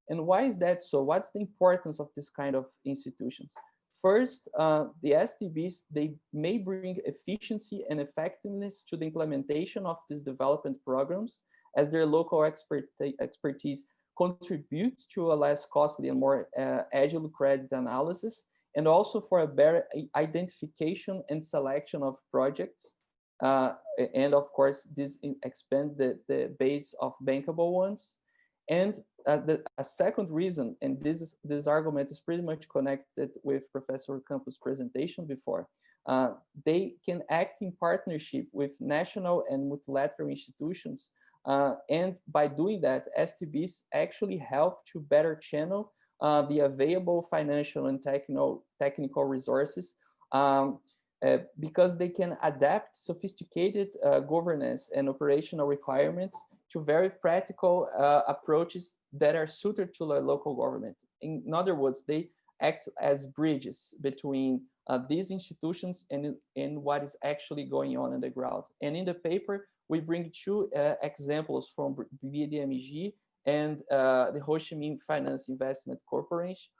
And why is that so? What's the importance of this kind of institutions? First, the SDBs, they may bring efficiency and effectiveness to the implementation of these development programs, as their local expertise contributes to a less costly and more agile credit analysis, and also for a better identification and selection of projects. And of course, this expands the base of bankable ones. And a second reason, and this argument is pretty much connected with Professor Campos' presentation before, they can act in partnership with national and multilateral institutions. And by doing that, STBs actually help to better channel the available financial and technical resources because they can adapt sophisticated governance and operational requirements to very practical approaches that are suited to the local government. In other words, they act as bridges between these institutions and what is actually going on the ground. And in the paper, we bring two examples from BDMG and the Ho Chi Minh Finance Investment Corporation.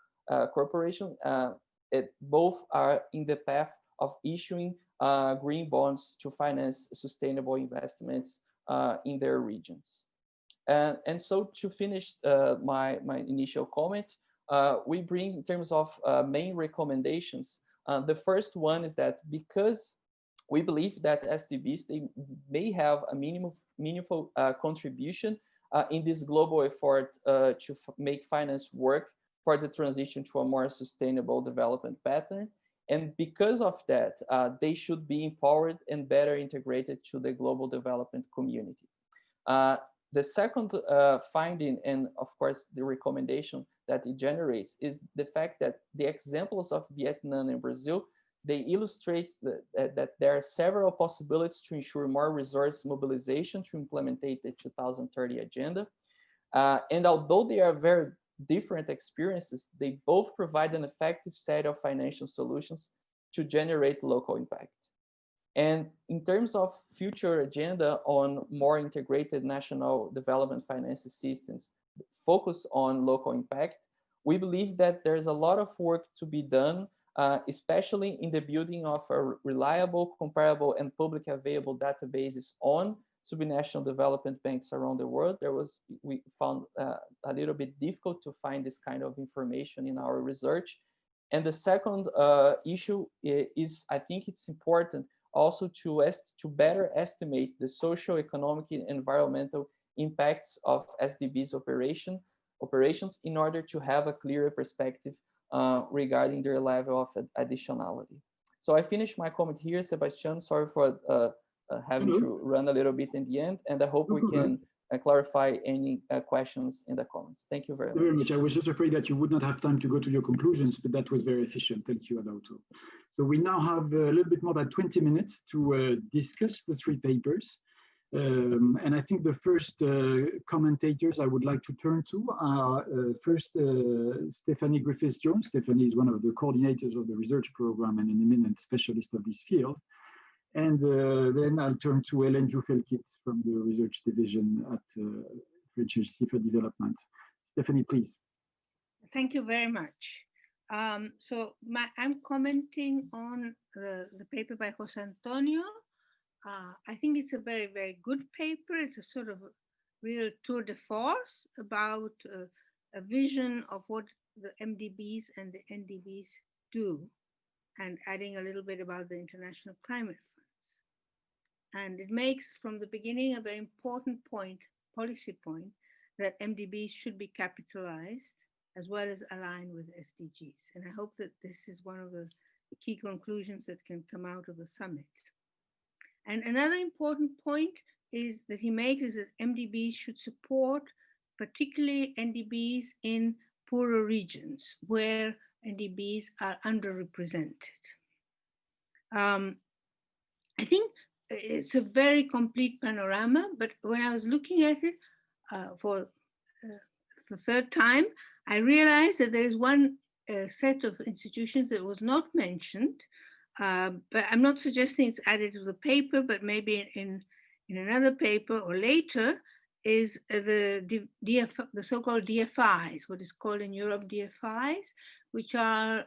Both are in the path of issuing green bonds to finance sustainable investments in their regions. And so to finish my initial comment, we bring in terms of main recommendations. The first one is that because we believe that SDBs, they may have a meaningful contribution in this global effort to make finance work for the transition to a more sustainable development pattern. And because of that, they should be empowered and better integrated to the global development community. The second finding, and of course the recommendation that it generates, is the fact that the examples of Vietnam and Brazil, they illustrate that there are several possibilities to ensure more resource mobilization to implement the 2030 agenda. And although they are very different experiences, they both provide an effective set of financial solutions to generate local impact. And in terms of future agenda on more integrated national development finance systems focused on local impact, we believe that there's a lot of work to be done, especially in the building of a reliable, comparable, and public available databases on subnational development banks around the world. We found a little bit difficult to find this kind of information in our research. And the second issue is, I think it's important also to better estimate the social, economic, and environmental impacts of SDBs operations in order to have a clearer perspective regarding their level of additionality. So I finished my comment here, Sebastian. Sorry for having to run a little bit in the end, and I hope we can clarify any questions in the comments. Thank you very much. I was just afraid that you would not have time to go to your conclusions, but that was very efficient. Thank you, Adauto. So we now have a little bit more than 20 minutes to discuss the three papers. And I think the first commentators I would like to turn to are first Stephanie Griffith-Jones. Stephanie is one of the coordinators of the research program and an eminent specialist of this field. And then I'll turn to Hélène Joufelkit from the research division at French Agency for Development. Stephanie, please. Thank you very much. So I'm commenting on the paper by Jose Antonio. I think it's a very, very good paper. It's a sort of real tour de force about a vision of what the MDBs and the NDBs do, and adding a little bit about the international climate funds. And it makes from the beginning a very important point, policy point, that MDBs should be capitalized as well as aligned with SDGs. And I hope that this is one of the key conclusions that can come out of the summit. And another important point is that he makes is that MDBs should support particularly NDBs in poorer regions where NDBs are underrepresented. I think it's a very complete panorama, but when I was looking at it for the third time, I realized that there is one set of institutions that was not mentioned, but I'm not suggesting it's added to the paper, but maybe in another paper or later, is the so-called DFIs, what is called in Europe DFIs, which are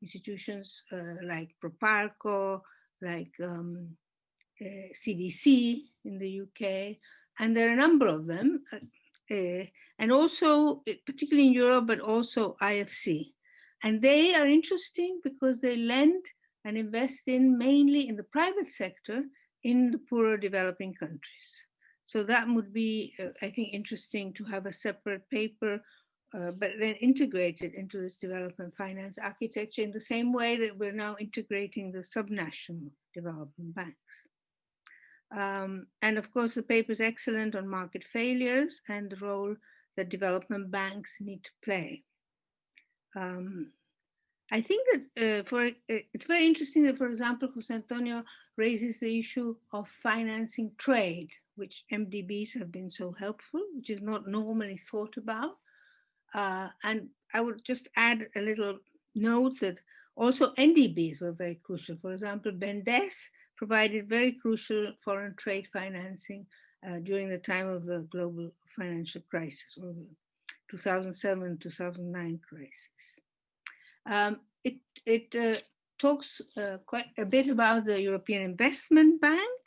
institutions like Proparco, like CDC in the UK, and there are a number of them, and also particularly in Europe, but also IFC. And they are interesting because they lend and invest in mainly in the private sector in the poorer developing countries. So that would be, I think, interesting to have a separate paper, but then integrated into this development finance architecture in the same way that we're now integrating the subnational development banks. And of course, the paper is excellent on market failures and the role that development banks need to play. I think that it's very interesting that, for example, José Antonio raises the issue of financing trade, which MDBs have been so helpful, which is not normally thought about. And I would just add a little note that also NDBs were very crucial. For example, BNDES provided very crucial foreign trade financing during the time of the global financial crisis, or the 2007-2009 crisis. It talks quite a bit about the European Investment Bank,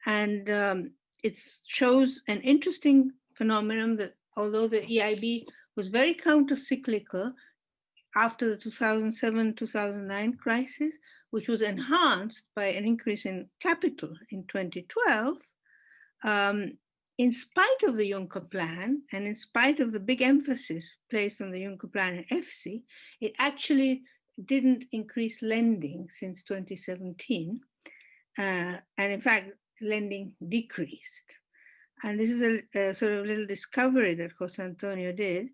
and it shows an interesting phenomenon that although the EIB was very counter-cyclical after the 2007-2009 crisis, which was enhanced by an increase in capital in 2012, in spite of the Juncker plan and in spite of the big emphasis placed on the Juncker plan and EFSI, it actually didn't increase lending since 2017. And in fact, lending decreased. And this is a sort of little discovery that José Antonio did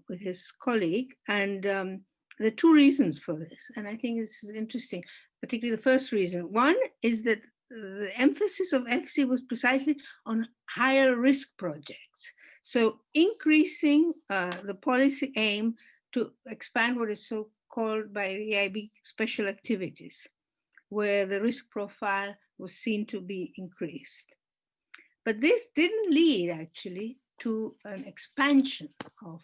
with his colleague. And there are two reasons for this. And I think this is interesting, particularly the first reason. One is that the emphasis of EFSI was precisely on higher risk projects. So increasing the policy aim to expand what is so called by the EIB special activities, where the risk profile was seen to be increased. But this didn't lead actually to an expansion of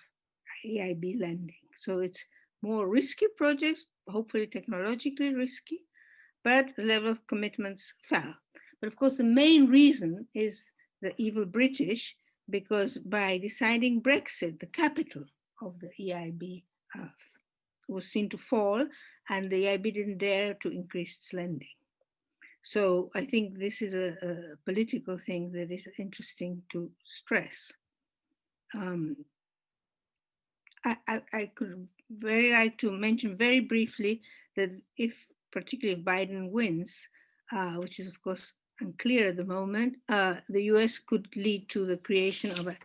EIB lending. So it's more risky projects, hopefully technologically risky, but the level of commitments fell. But of course, the main reason is the evil British, because by deciding Brexit, the capital of the EIB was seen to fall, and the EIB didn't dare to increase its lending. So I think this is a political thing that is interesting to stress. I could very like to mention very briefly that if, particularly if Biden wins, which is of course unclear at the moment, the US could lead to the creation of an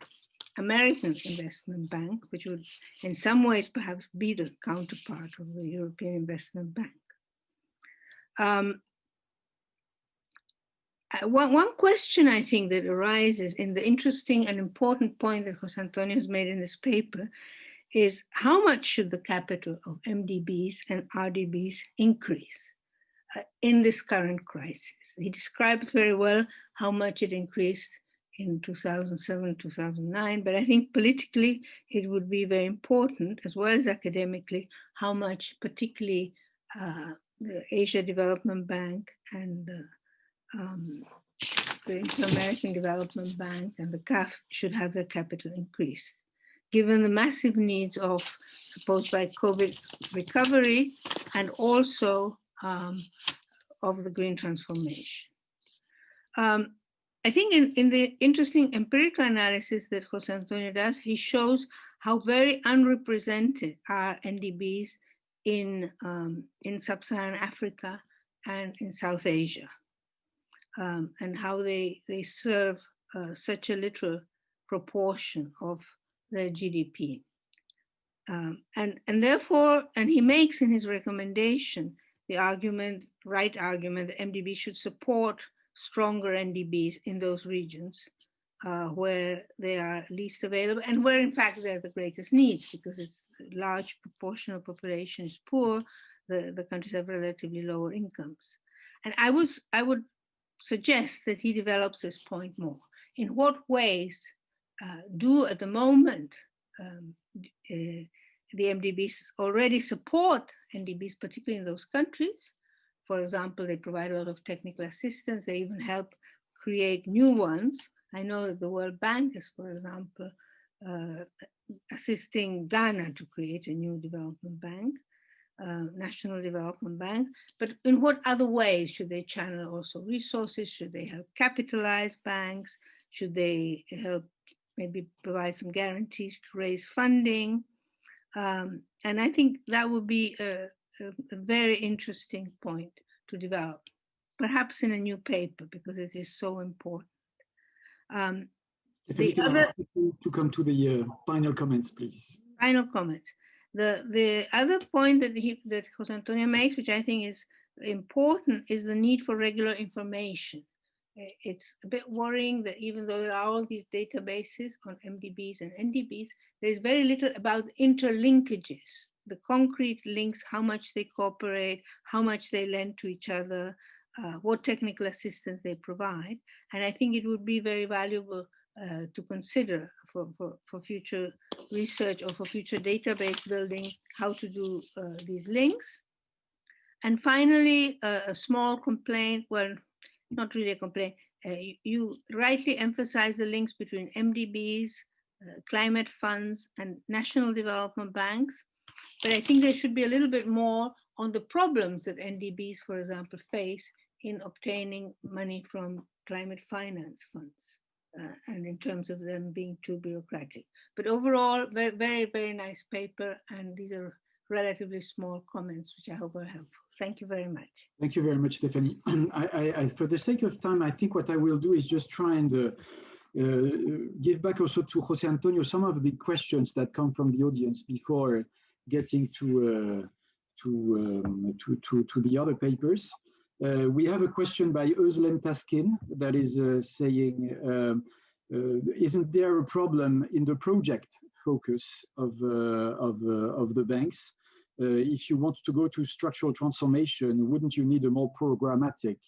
American investment bank, which would in some ways perhaps be the counterpart of the European Investment Bank. One question I think that arises in the interesting and important point that José Antonio has made in this paper is how much should the capital of MDBs and RDBs increase in this current crisis? He describes very well how much it increased in 2007, 2009, but I think politically it would be very important, as well as academically, how much particularly the Asia Development Bank and the Inter-American Development Bank and the CAF should have their capital increased, given the massive needs of posed by COVID recovery and also of the green transformation. I think in the interesting empirical analysis that José Antonio does, he shows how very unrepresented are NDBs in sub-Saharan Africa and in South Asia, and how they serve such a little proportion of their GDP. And therefore, and he makes in his recommendation the argument, right argument, that MDB should support stronger NDBs in those regions where they are least available and where in fact they're the greatest needs, because it's a large proportion of population is poor, the countries have relatively lower incomes. And I would suggest that he develops this point more. In what ways do at the moment the MDBs already support NDBs, particularly in those countries? For example, they provide a lot of technical assistance. They even help create new ones. I know that the World Bank is, for example, assisting Ghana to create a new development bank, National Development Bank. But in what other ways should they channel also resources? Should they help capitalize banks? Should they help maybe provide some guarantees to raise funding? And I think that would be a very interesting point to develop, perhaps in a new paper, because it is so important. The other, to come to the final comments, please. Final comments. The other point that José Antonio makes, which I think is important, is the need for regular information. It's a bit worrying that even though there are all these databases on MDBs and NDBs, there's very little about interlinkages, the concrete links, how much they cooperate, how much they lend to each other, what technical assistance they provide. And I think it would be very valuable to consider for future research or for future database building, how to do these links. And finally, a small complaint, well, not really a complaint, you rightly emphasize the links between MDBs, climate funds, and national development banks. But I think there should be a little bit more on the problems that NDBs, for example, face in obtaining money from climate finance funds, and in terms of them being too bureaucratic. But overall, very, very, very nice paper, and these are relatively small comments, which I hope are helpful. Thank you very much. Thank you very much, Stephanie. For the sake of time, I think what I will do is just try and give back also to José Antonio some of the questions that come from the audience before getting to the other papers. We have a question by Özlem Taskin that is saying, isn't there a problem in the project focus of the banks? If you want to go to structural transformation, wouldn't you need a more programmatic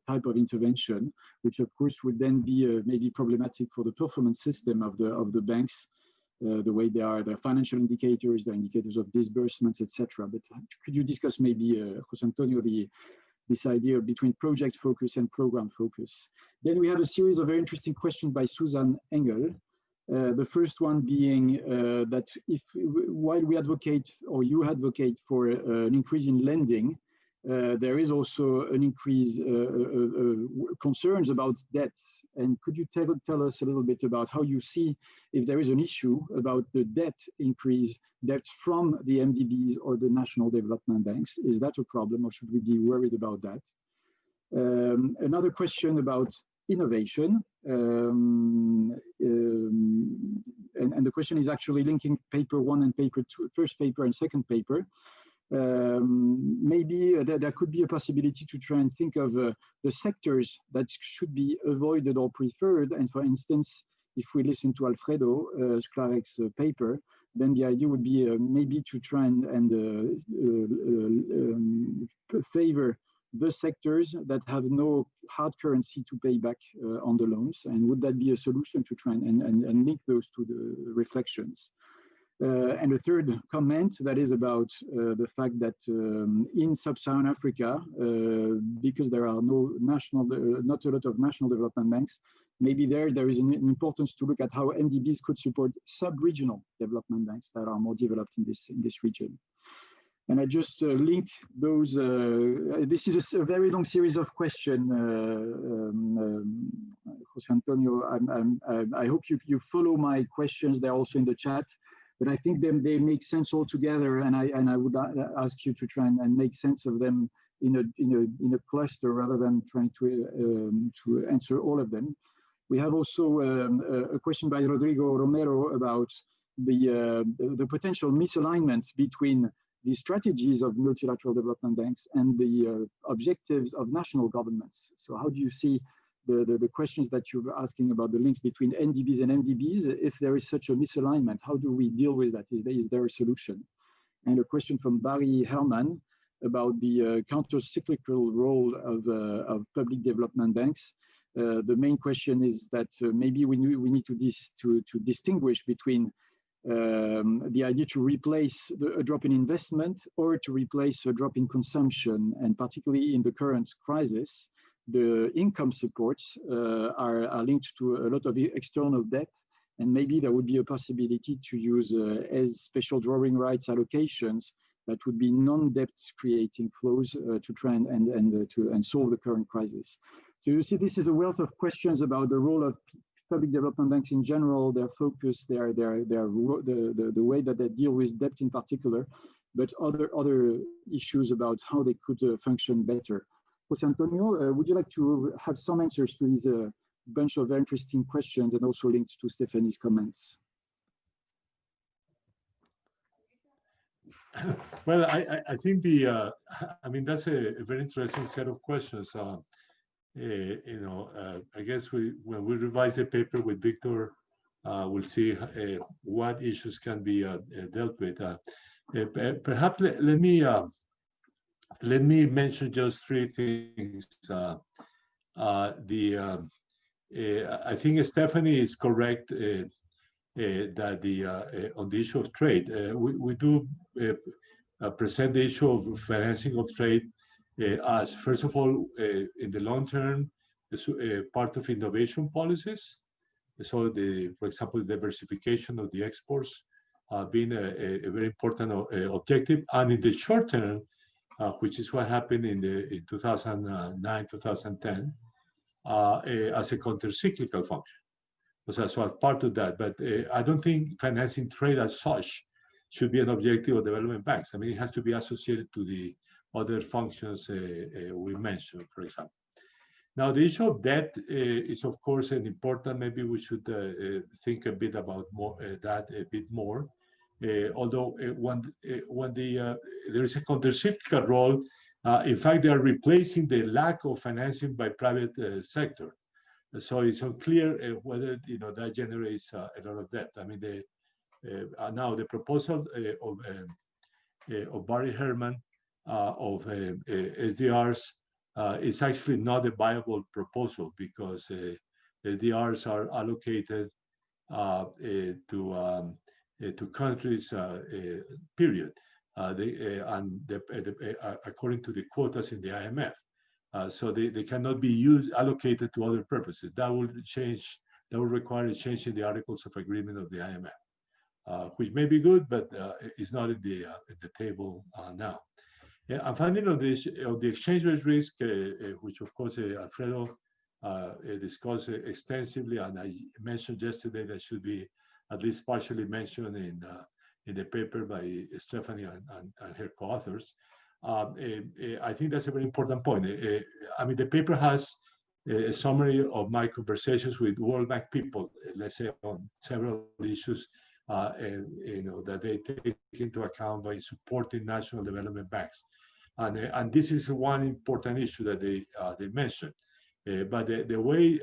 type of intervention, which of course would then be maybe problematic for the performance system of the banks, the way they are, their financial indicators, their indicators of disbursements, etc. But could you discuss maybe, José Antonio, this idea between project focus and program focus? Then we have a series of very interesting questions by Susan Engel. The first one being that while we advocate, or you advocate for an increase in lending, there is also an increase concerns about debts. And could you tell us a little bit about how you see if there is an issue about the debt increase, debt from the MDBs or the national development banks? Is that a problem, or should we be worried about that? Another question about innovation, and the question is actually linking paper 1 and paper 2, first paper and second paper. Maybe there could be a possibility to try and think of the sectors that should be avoided or preferred. And for instance, if we listen to Alfredo Sclarek's paper, then the idea would be maybe to try and favor the sectors that have no hard currency to pay back on the loans. And would that be a solution to try and link those to the reflections? And a third comment that is about the fact that in sub-Saharan Africa, because there are not a lot of national development banks, maybe there is an importance to look at how MDBs could support sub-regional development banks that are more developed in this region. And I just link those. This is a very long series of questions, José Antonio. I hope you follow my questions. They're also in the chat. But I think they make sense all together, and I would ask you to try and make sense of them in a cluster rather than trying to answer all of them. We have also a question by Rodrigo Romero about the potential misalignment between the strategies of multilateral development banks and the objectives of national governments. So how do you see the questions that you're asking about the links between NDBs and MDBs? If there is such a misalignment, how do we deal with that? Is there a solution? And a question from Barry Herman about the counter-cyclical role of public development banks. The main question is that maybe we need to distinguish between the idea to replace a drop in investment or to replace a drop in consumption, and particularly in the current crisis, the income supports are linked to a lot of external debt, and maybe there would be a possibility to use as special drawing rights allocations that would be non-debt creating flows to try and solve the current crisis. So you see, this is a wealth of questions about the role of public development banks in general, their focus, the way that they deal with debt in particular, but other issues about how they could function better. Jose Antonio, would you like to have some answers to these bunch of very interesting questions and also linked to Stephanie's comments? Well, I think I mean, that's a very interesting set of questions. You know, I guess when we revise the paper with Victor, we'll see what issues can be dealt with. Perhaps let me mention just three things. I think Stephanie is correct that on the issue of trade, we do present the issue of financing of trade as, first of all, in the long term, part of innovation policies. So, for example, the diversification of the exports being a very important objective, and in the short term, which is what happened in 2009, 2010, as a counter-cyclical function. So as part of that, but I don't think financing trade as such should be an objective of development banks. I mean, it has to be associated to the other functions we mentioned, for example. Now, the issue of debt is, of course, an important. Maybe we should think a bit about that a bit more. Although when there is a counter-cyclical role, in fact, they are replacing the lack of financing by private sector. So it's unclear whether that generates a lot of debt. I mean, now the proposal of Barry Herman of SDRs is actually not a viable proposal because SDRs are allocated to countries, period, according to the quotas in the IMF. So they cannot be allocated to other purposes. That will change. That will require a change in the Articles of Agreement of the IMF, which may be good, but it's not in the table now. And finally, on the exchange rate risk, which of course Alfredo discussed extensively, and I mentioned yesterday that should be at least partially mentioned in the paper by Stephanie and her co-authors. I think that's a very important point. I mean, the paper has a summary of my conversations with World Bank people, let's say on several issues, that they take into account by supporting national development banks, and this is one important issue that they mentioned. But the way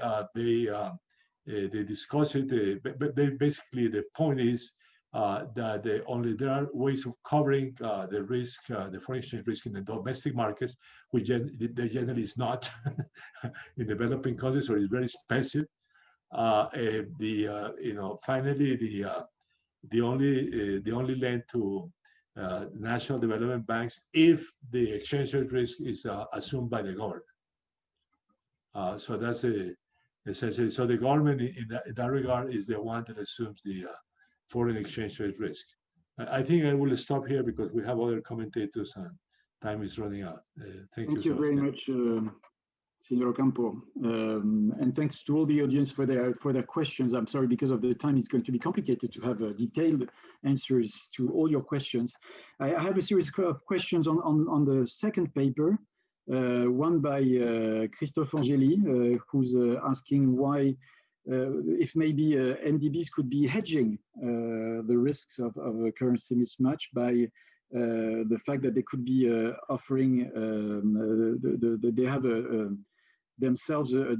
they discuss it, but basically the point is that there are ways of covering the risk, the foreign exchange risk in the domestic markets, which there generally is not in developing countries, or is very expensive. Finally, the only lend to national development banks if the exchange rate risk is assumed by the government. So that's essentially. So the government in that regard is the one that assumes the foreign exchange rate risk. I think I will stop here because we have other commentators and time is running out. Thank you very much, Senor Ocampo, and thanks to all the audience for their questions. I'm sorry, because of the time, it's going to be complicated to have detailed answers to all your questions. I have a series of questions on the second paper, one by Christophe Angeli, who's asking why, if maybe MDBs could be hedging the risks of a currency mismatch by the fact that they could be offering, they have themselves a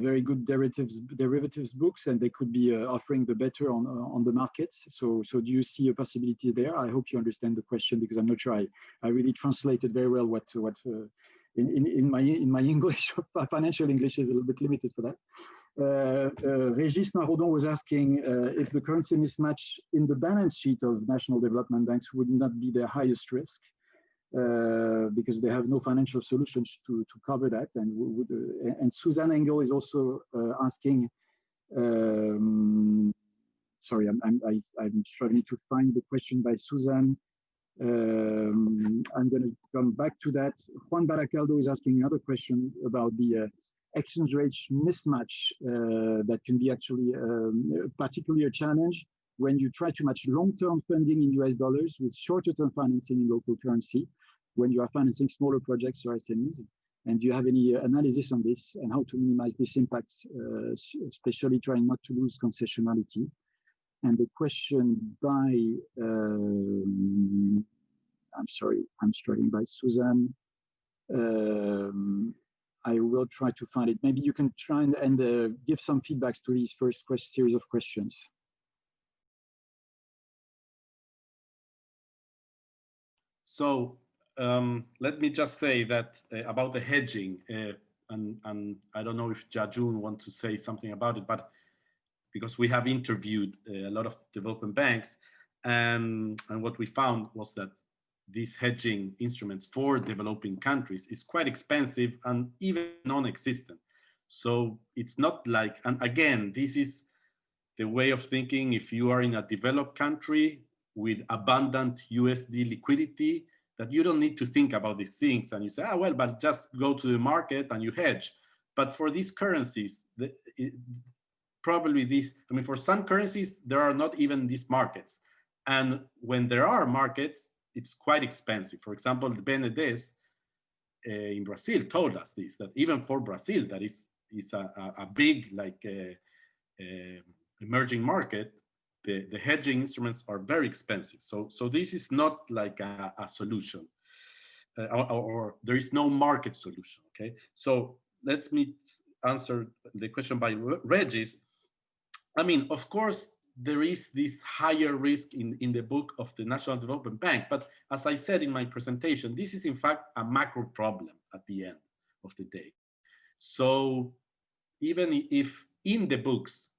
very good derivatives books, and they could be offering the better on the markets. So do you see a possibility there? I hope you understand the question, because I'm not sure I really translated very well what in my English. Financial English is a little bit limited for that. Régis Narodon was asking if the currency mismatch in the balance sheet of national development banks would not be their highest risk, because they have no financial solutions to cover that. And Suzanne Engel is also asking, sorry, I'm struggling to find the question by Suzanne. I'm going to come back to that. Juan Baracaldo is asking another question about the exchange rate mismatch that can be actually particularly a challenge when you try to match long-term funding in US dollars with shorter-term financing in local currency when you are financing smaller projects or SMEs. And do you have any analysis on this and how to minimize these impacts, especially trying not to lose concessionality? And the question by, I'm sorry, I'm struggling, by Susan. I will try to find it. Maybe you can try and give some feedbacks to these first series of questions. So let me just say that about the hedging, and I don't know if Jajun wants to say something about it, but because we have interviewed a lot of development banks, and what we found was that these hedging instruments for developing countries is quite expensive and even non-existent. So it's not like, and again, this is the way of thinking if you are in a developed country with abundant USD liquidity, that you don't need to think about these things and you say, ah, well, but just go to the market and you hedge. But for these currencies, probably these, I mean, for some currencies, there are not even these markets. And when there are markets, it's quite expensive. For example, the BNDES in Brazil told us this, that even for Brazil, that is a big, like, emerging market, the hedging instruments are very expensive. So this is not like a solution, or there is no market solution, okay? So let me answer the question by Regis. I mean, of course, there is this higher risk in the book of the National Development Bank, but as I said in my presentation, this is in fact a macro problem at the end of the day. So even if in the books,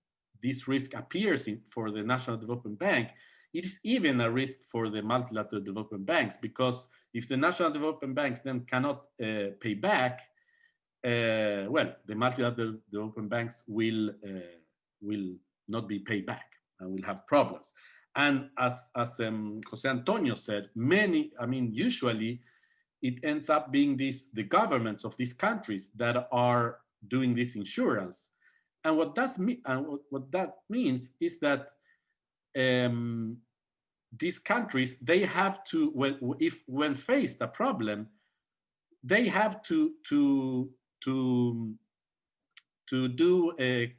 this risk appears for the National Development Bank, it is even a risk for the multilateral development banks, because if the National Development Banks then cannot pay back, well, the multilateral development banks will not be paid back and will have problems. And as Jose Antonio said, usually it ends up being the governments of these countries that are doing this insurance. And what that means is that these countries, they have to, when faced a problem, they have to do a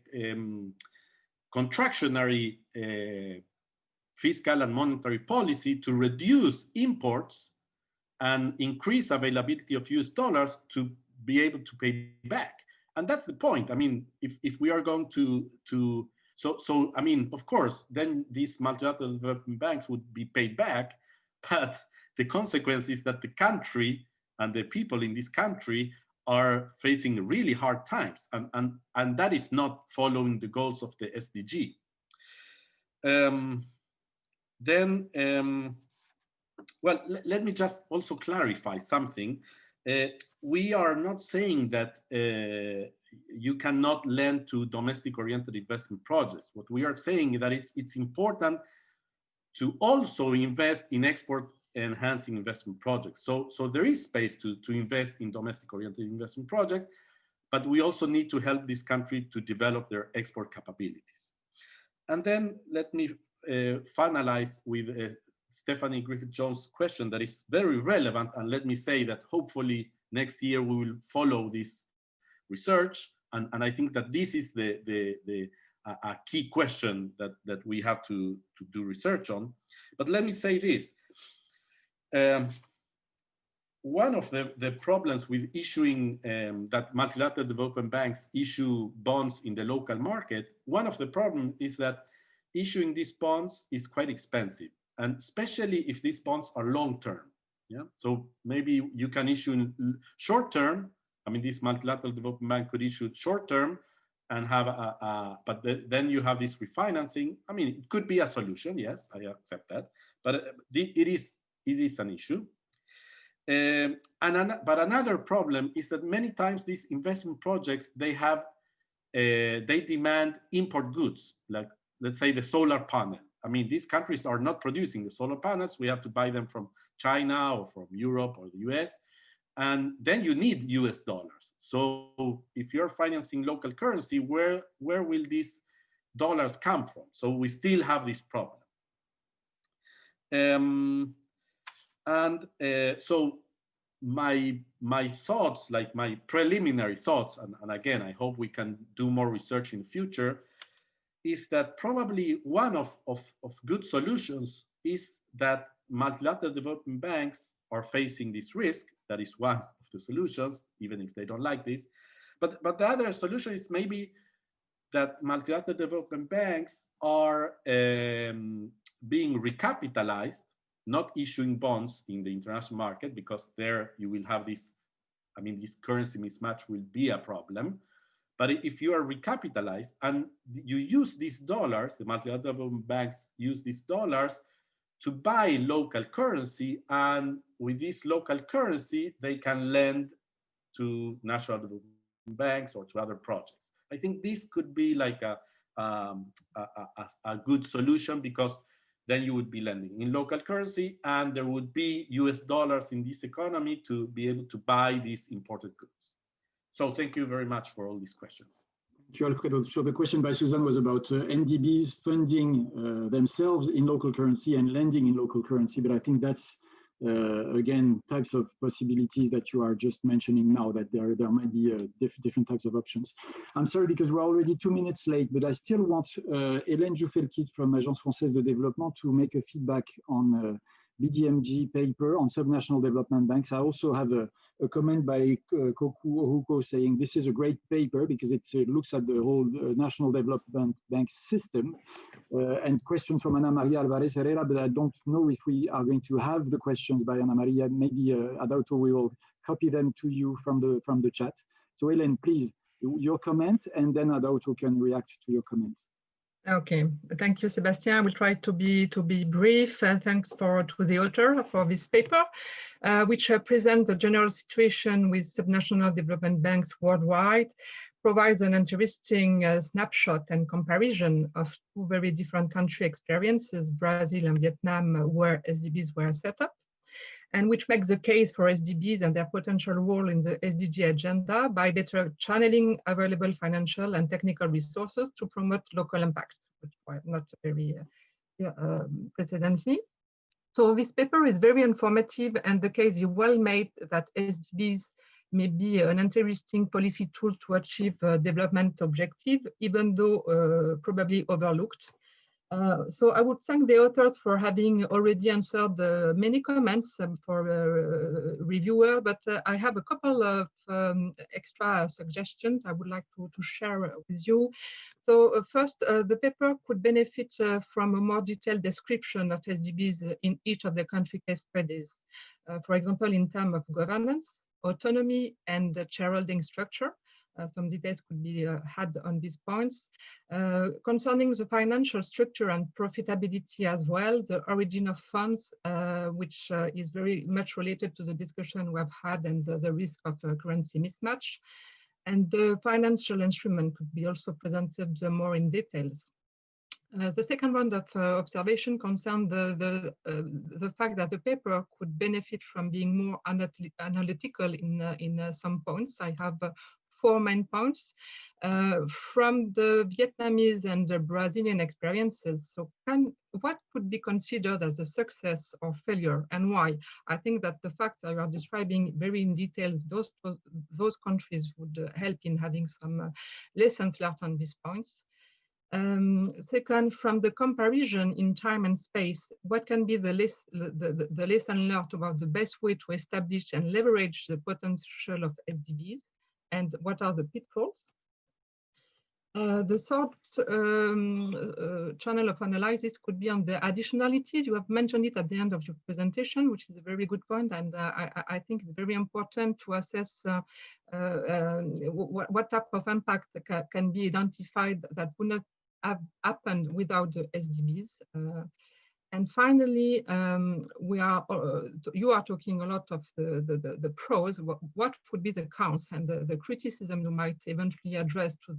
contractionary fiscal and monetary policy to reduce imports and increase availability of US dollars to be able to pay back. And that's the point. I mean, if we are going so I mean, of course, then these multilateral development banks would be paid back, but the consequence is that the country and the people in this country are facing really hard times, and that is not following the goals of the SDG. Well, let me just also clarify something. We are not saying that you cannot lend to domestic-oriented investment projects. What we are saying is that it's important to also invest in export-enhancing investment projects. So there is space to invest in domestic-oriented investment projects, but we also need to help this country to develop their export capabilities. And then let me finalize with Stephanie Griffith-Jones' question that is very relevant, and let me say that hopefully next year we will follow this research, and I think that this is a key question that we have to do research on. But let me say this. One of the problems with issuing that multilateral development banks issue bonds in the local market, one of the problems is that issuing these bonds is quite expensive, and especially if these bonds are long-term. Yeah, so maybe you can issue in short-term. I mean, this multilateral development bank could issue short-term and have but then you have this refinancing. I mean, it could be a solution. Yes, I accept that, but it is an issue. But another problem is that many times these investment projects, they demand import goods, like let's say the solar panel. I mean, these countries are not producing the solar panels. We have to buy them from China or from Europe or the US. And then you need US dollars. So if you're financing local currency, where will these dollars come from? So we still have this problem. So my thoughts, like my preliminary thoughts, and again, I hope we can do more research in the future, is that probably one of good solutions is that multilateral development banks are facing this risk. That is one of the solutions, even if they don't like this. But the other solution is maybe that multilateral development banks are being recapitalized, not issuing bonds in the international market, because there you will have this, I mean, this currency mismatch will be a problem. But if you are recapitalized and you use these dollars, the multilateral development banks use these dollars to buy local currency, and with this local currency, they can lend to national development banks or to other projects. I think this could be like a good solution, because then you would be lending in local currency and there would be US dollars in this economy to be able to buy these imported goods. So thank you very much for all these questions. Thank you, Alfredo. So the question by Susan was about NDBs funding themselves in local currency and lending in local currency. But I think that's, again, types of possibilities that you are just mentioning now, that there might be different types of options. I'm sorry, because we're already 2 minutes late, but I still want Hélène Jouffel-Kit from Agence française de développement to make a feedback on BDMG paper on subnational development banks. I also have a comment by Koku Ohuko saying this is a great paper because it looks at the whole national development bank system. And questions from Ana Maria Alvarez Herrera, but I don't know if we are going to have the questions by Ana Maria. Maybe Adauto, we will copy them to you from the chat. So Hélène, please, your comment, and then Adauto can react to your comments. Okay, thank you, Sebastian. I will try to be brief. Thanks to the author for this paper, which presents the general situation with subnational development banks worldwide, provides an interesting snapshot and comparison of two very different country experiences, Brazil and Vietnam, where SDBs were set up, and which makes the case for SDBs and their potential role in the SDG agenda by better channeling available financial and technical resources to promote local impacts, which were not very precedently. So this paper is very informative, and the case is well made that SDBs may be an interesting policy tool to achieve development objective, even though probably overlooked. So I would thank the authors for having already answered many comments for reviewer, but I have a couple of extra suggestions I would like to share with you. So first, the paper could benefit from a more detailed description of SDBs in each of the country case studies. For example, in terms of governance, autonomy, and the shareholding structure. Some details could be had on these points. Concerning the financial structure and profitability as well, the origin of funds, which is very much related to the discussion we have had and the risk of currency mismatch. And the financial instrument could be also presented more in details. The second round of observation concerned the fact that the paper could benefit from being more analytical in some points. I have 4 main points from the Vietnamese and the Brazilian experiences. So what could be considered as a success or failure, and why? I think that the fact that you are describing very in detail those countries would help in having some lessons learned on these points. Second, from the comparison in time and space, what can be the lesson learned about the best way to establish and leverage the potential of SDBs? And what are the pitfalls? The third channel of analysis could be on the additionalities. You have mentioned it at the end of your presentation, which is a very good point, and I think it's very important to assess what type of impact can be identified that would not have happened without the SDBs. And finally, you are talking a lot of the pros. What would be the cons and the criticism you might eventually address to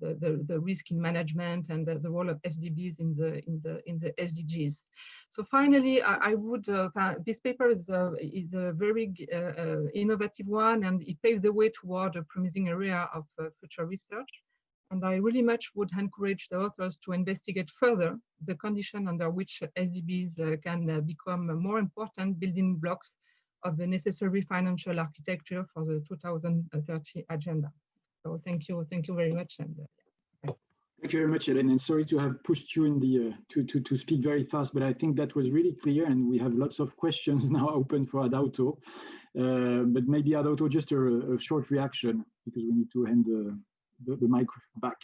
the risk in management and the role of SDBs in the SDGs? So finally, I would, this paper is a very innovative one, and it paves the way toward a promising area of future research. And I really much would encourage the authors to investigate further the condition under which SDGs can become more important building blocks of the necessary financial architecture for the 2030 agenda. So thank you very much. And thank you very much, Hélène, and sorry to have pushed you in the to speak very fast, but I think that was really clear, and we have lots of questions now open for Adauto. But maybe Adauto, just a short reaction, because we need to hand the mic back.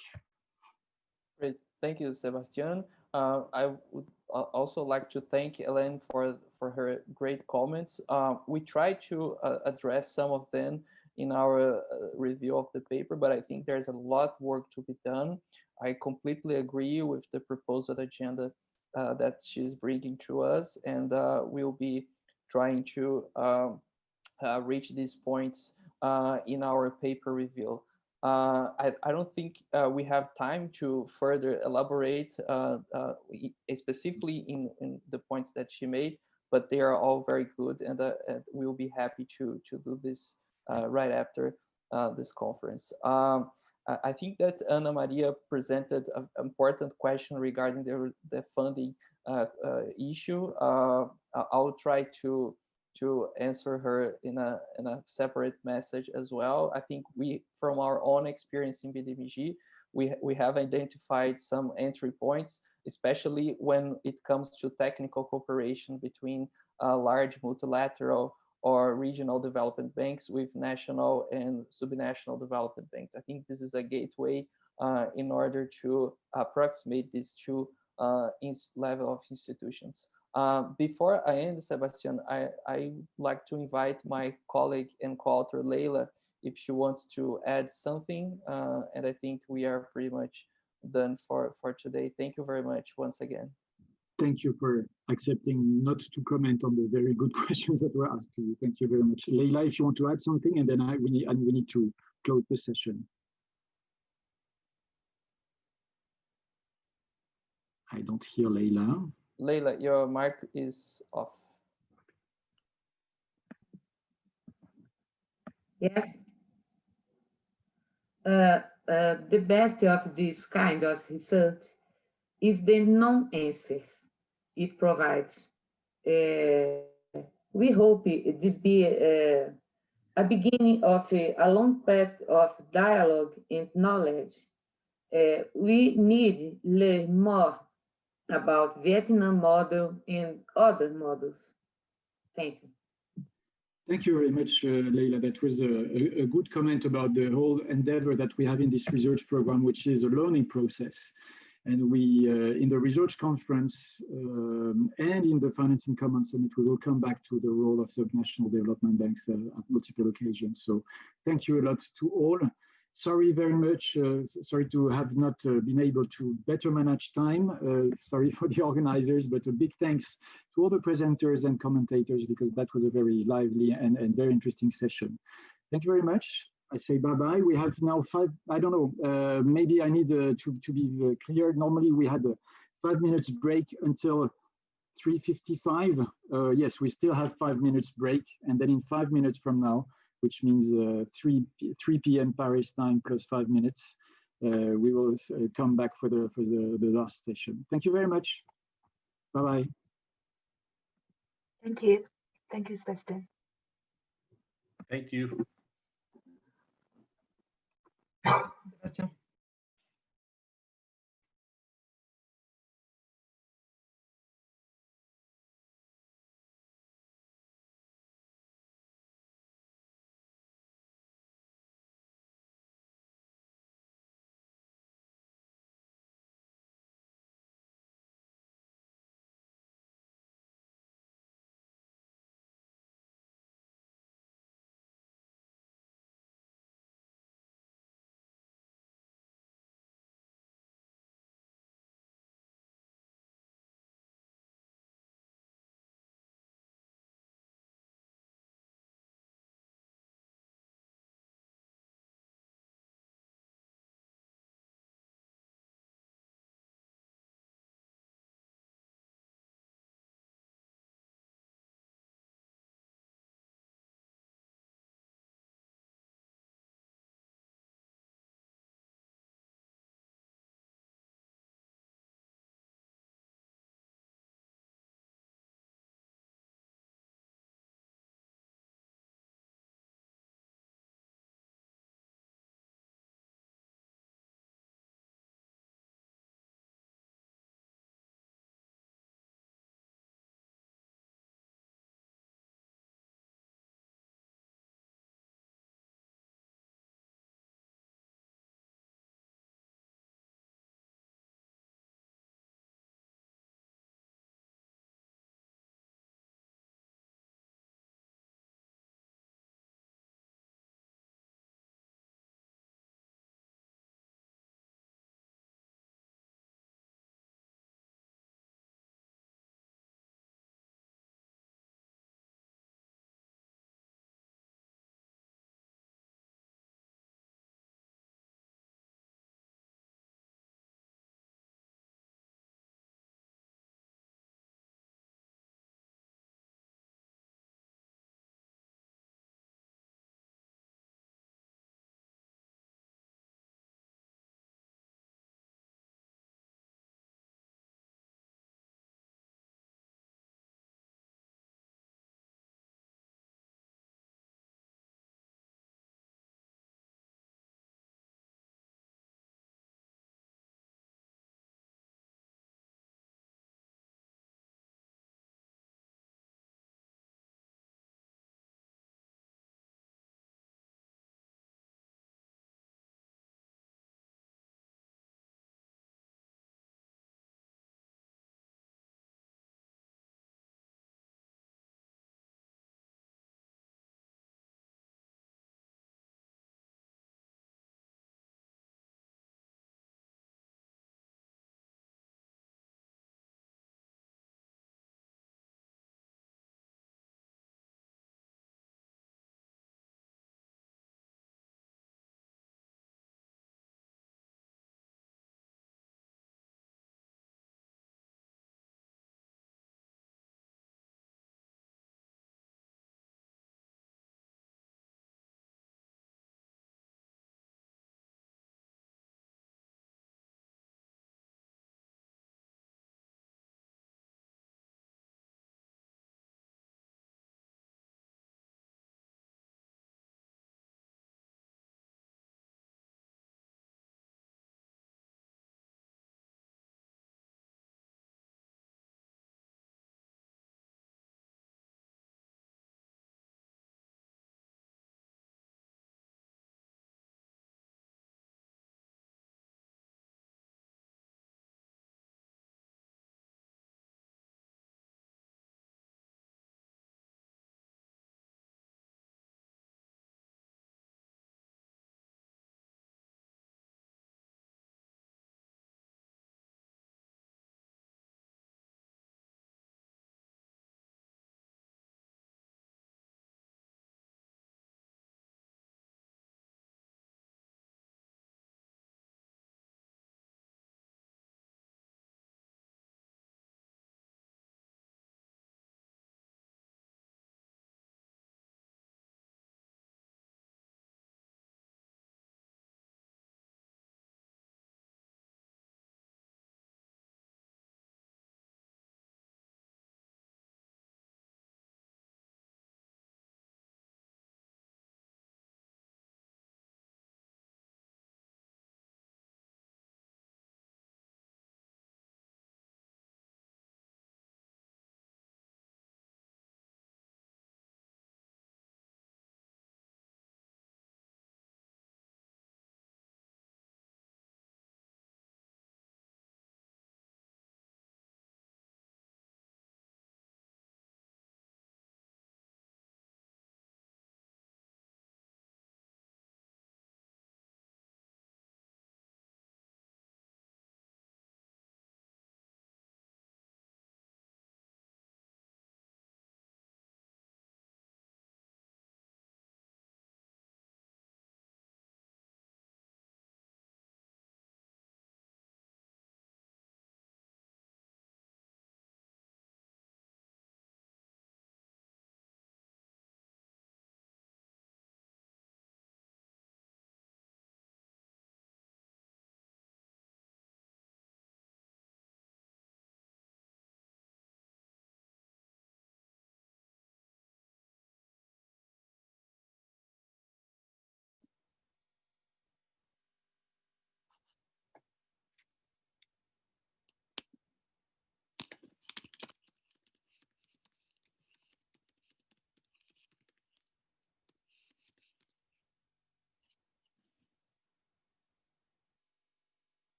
Great, thank you, Sebastian. I would also like to thank Hélène for her great comments. We tried to address some of them in our review of the paper, but I think there's a lot of work to be done. I completely agree with the proposed agenda that she's bringing to us, and we'll be trying to reach these points in our paper review. I don't think we have time to further elaborate specifically in the points that she made, but they are all very good, and we'll be happy to do this right after this conference. I think that Ana Maria presented an important question regarding the funding issue. I'll try to answer her in a separate message as well. I think we, from our own experience in BDBG, we have identified some entry points, especially when it comes to technical cooperation between large multilateral or regional development banks with national and subnational development banks. I think this is a gateway in order to approximate these two level of institutions. Before I end, Sebastian, I would like to invite my colleague and co-author Leila if she wants to add something, and I think we are pretty much done for today. Thank you very much once again. Thank you for accepting not to comment on the very good questions that were asked to you. Thank you very much. Leila, if you want to add something, and then we need to close the session. I don't hear Leila. Leila, your mic is off. Yes. The best of this kind of research is the non-answers it provides. We hope this be a beginning of a long path of dialogue and knowledge. We need to learn more about Vietnam model and other models. Thank you. Thank you very much, Leila. That was a good comment about the whole endeavor that we have in this research program, which is a learning process. And we, in the research conference and in the Financing Common Summit, we will come back to the role of subnational development banks at multiple occasions. So thank you a lot to all. Sorry very much. Sorry to have not been able to better manage time. Sorry for the organizers, but a big thanks to all the presenters and commentators, because that was a very lively and very interesting session. Thank you very much. I say bye-bye. We have now I don't know, maybe I need to be clear. Normally we had a 5 minutes break until 3:55. Yes, we still have 5 minutes break. And then in 5 minutes from now, which means 3 p.m. Paris time plus 5 minutes, we will come back for the last session. Thank you very much. Bye-bye. Thank you. Thank you, Sebastian. Thank you. Gracias.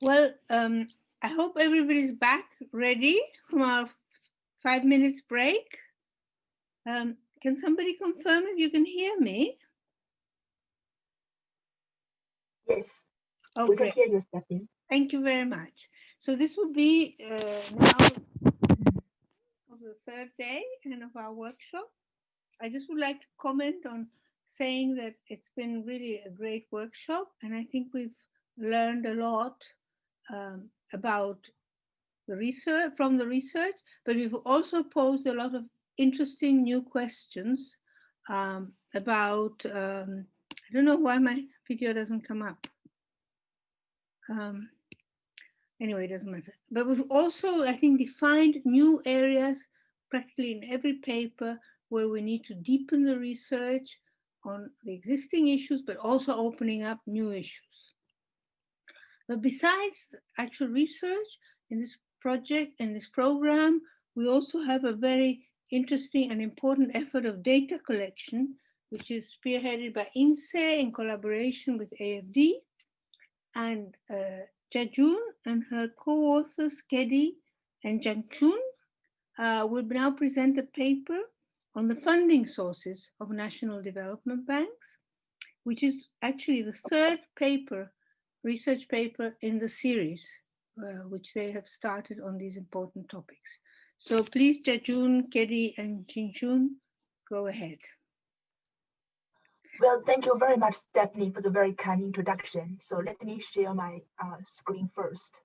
Well, I hope everybody's back ready from our 5 minutes break. Can somebody confirm if you can hear me? Yes, Oh, we can great. hear you, Stephanie. Thank you very much. So this will be now of the third day and of our workshop. I just would like to comment on saying that it's been really a great workshop, and I think we've learned a lot about the research, from the research, but we've also posed a lot of interesting new questions about, I don't know why my video doesn't come up. Anyway, it doesn't matter. But we've also, I think, defined new areas practically in every paper where we need to deepen the research on the existing issues, but also opening up new issues. But besides actual research in this project and this program, we also have a very interesting and important effort of data collection, which is spearheaded by INSE in collaboration with AFD, and Jajun and her co-authors, Kedi and Jangchun, will now present a paper on the funding sources of national development banks, which is actually the third paper, research paper in the series, which they have started on these important topics. So please, Jajun, Kedi, and Jinchun, go ahead. Well, thank you very much, Stephanie, for the very kind introduction. So let me share my screen first.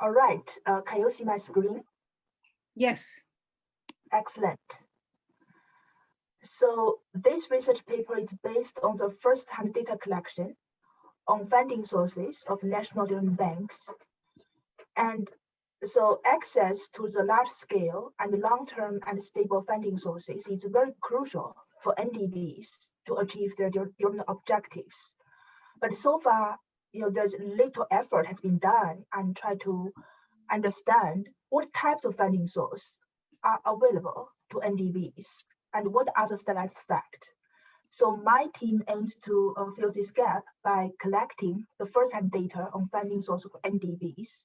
All right, can you see my screen? Yes. Excellent. So this research paper is based on the first-hand data collection on funding sources of national development banks. And so access to the large-scale and long-term and stable funding sources is very crucial for NDBs to achieve their development objectives. But so far, there's little effort has been done and try to understand what types of funding sources are available to NDBs and what are the standardized facts. So my team aims to fill this gap by collecting the first-hand data on funding sources of NDBs.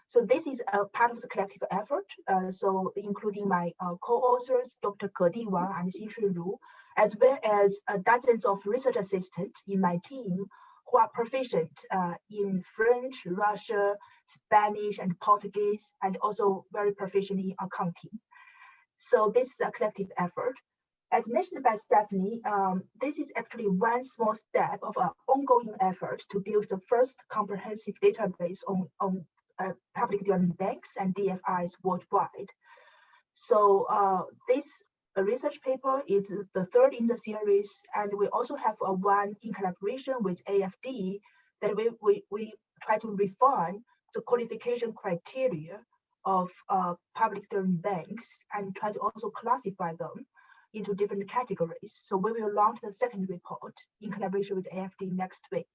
So this is a part of the collective effort, so including my co-authors, Dr. Kedi Wang and Xinshi Lu, as well as dozens of research assistants in my team who are proficient in French, Russian, Spanish, and Portuguese, and also very proficient in accounting. So this is a collective effort. As mentioned by Stephanie, this is actually one small step of an ongoing effort to build the first comprehensive database on public development banks and DFIs worldwide. So this research paper is the third in the series, and we also have one in collaboration with AFD that we try to refine the qualification criteria of public development banks and try to also classify them into different categories. So we will launch the second report in collaboration with AFD next week.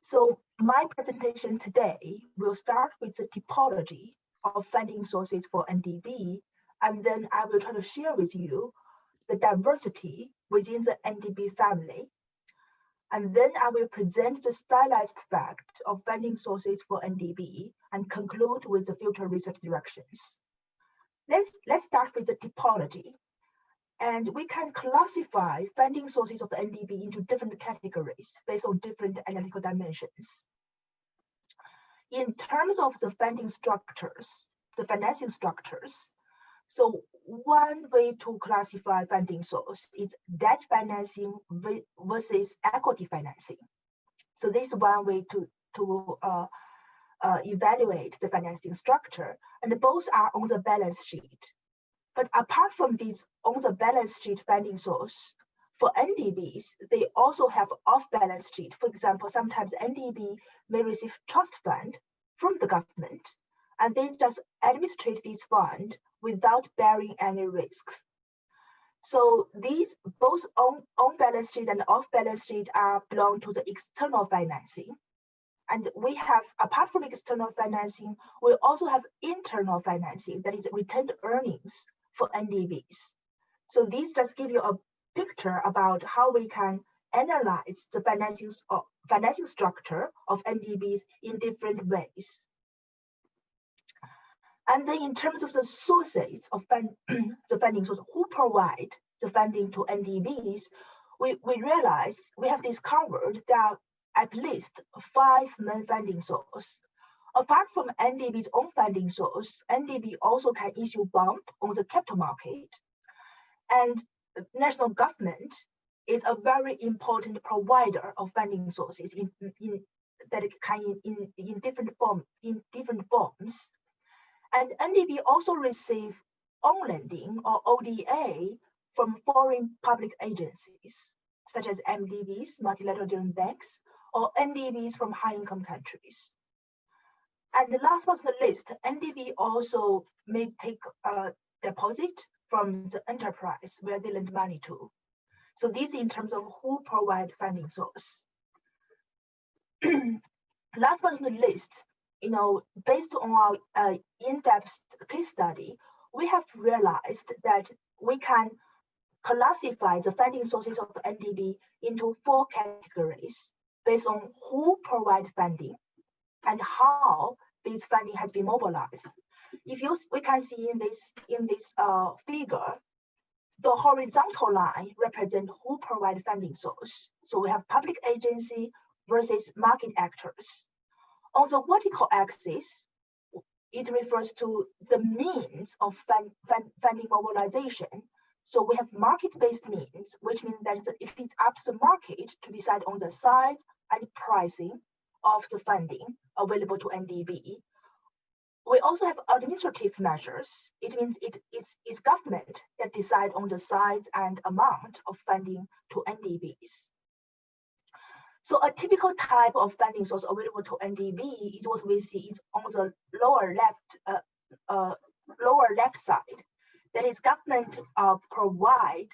So my presentation today will start with the typology of funding sources for NDB, and then I will try to share with you the diversity within the NDB family. And then I will present the stylized fact of funding sources for NDB and conclude with the future research directions. Let's start with the typology. And we can classify funding sources of the NDB into different categories based on different analytical dimensions. In terms of the funding structures, the financing structures, so one way to classify funding source is debt financing versus equity financing. So this is one way to evaluate the financing structure, and both are on the balance sheet. But apart from these on the balance sheet funding source, for NDBs, they also have off-balance sheet. For example, sometimes NDB may receive trust fund from the government, and they just administrate this fund without bearing any risks. So these both on balance sheet and off balance sheet belong to the external financing. And we have, apart from external financing, we also have internal financing, that is retained earnings for NDBs. So these just give you a picture about how we can analyze the financing structure of NDBs in different ways. And then in terms of the sources of the funding source, who provide the funding to NDBs, we realize, we have discovered that at least 5 main funding sources. Apart from NDB's own funding source, NDB also can issue bond on the capital market. And national government is a very important provider of funding sources in different forms. And NDB also receive on-lending or ODA from foreign public agencies, such as MDBs, multilateral banks, or NDBs from high-income countries. And the last but not least, NDB also may take a deposit from the enterprise where they lend money to. So this in terms of who provide funding source. Last but not least, based on our in-depth case study, we have realized that we can classify the funding sources of NDB into 4 categories based on who provide funding and how this funding has been mobilized. We can see in this figure, the horizontal line represents who provide funding source. So we have public agency versus market actors. On the vertical axis, it refers to the means of funding mobilization. So we have market-based means, which means that it is up to the market to decide on the size and pricing of the funding available to NDB. We also have administrative measures. It means it's government that decide on the size and amount of funding to NDBs. So a typical type of funding source available to NDB is what we see is on the lower left side. That is, government provide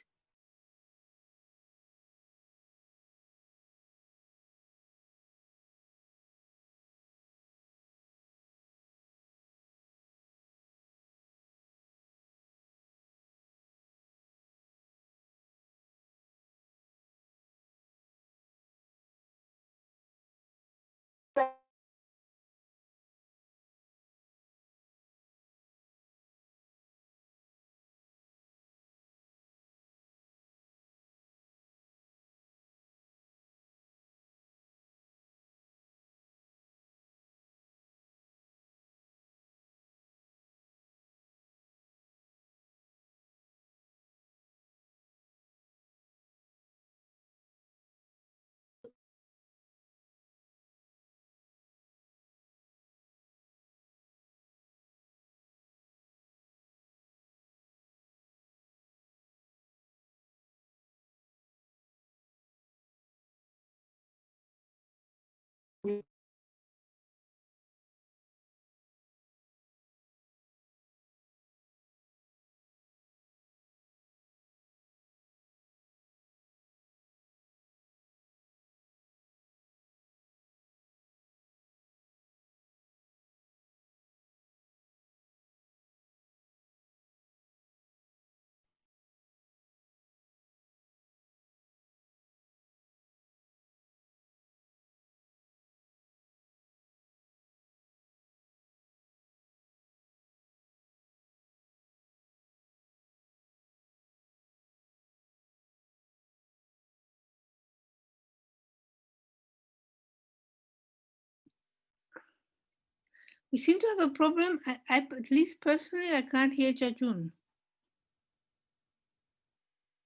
We seem to have a problem. At least personally, I can't hear Jajun.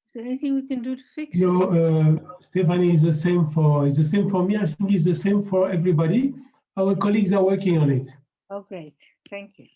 Is there anything we can do to fix it? No, Stephanie, it's the same for me. I think it's the same for everybody. Our colleagues are working on it. Oh, great. Thank you.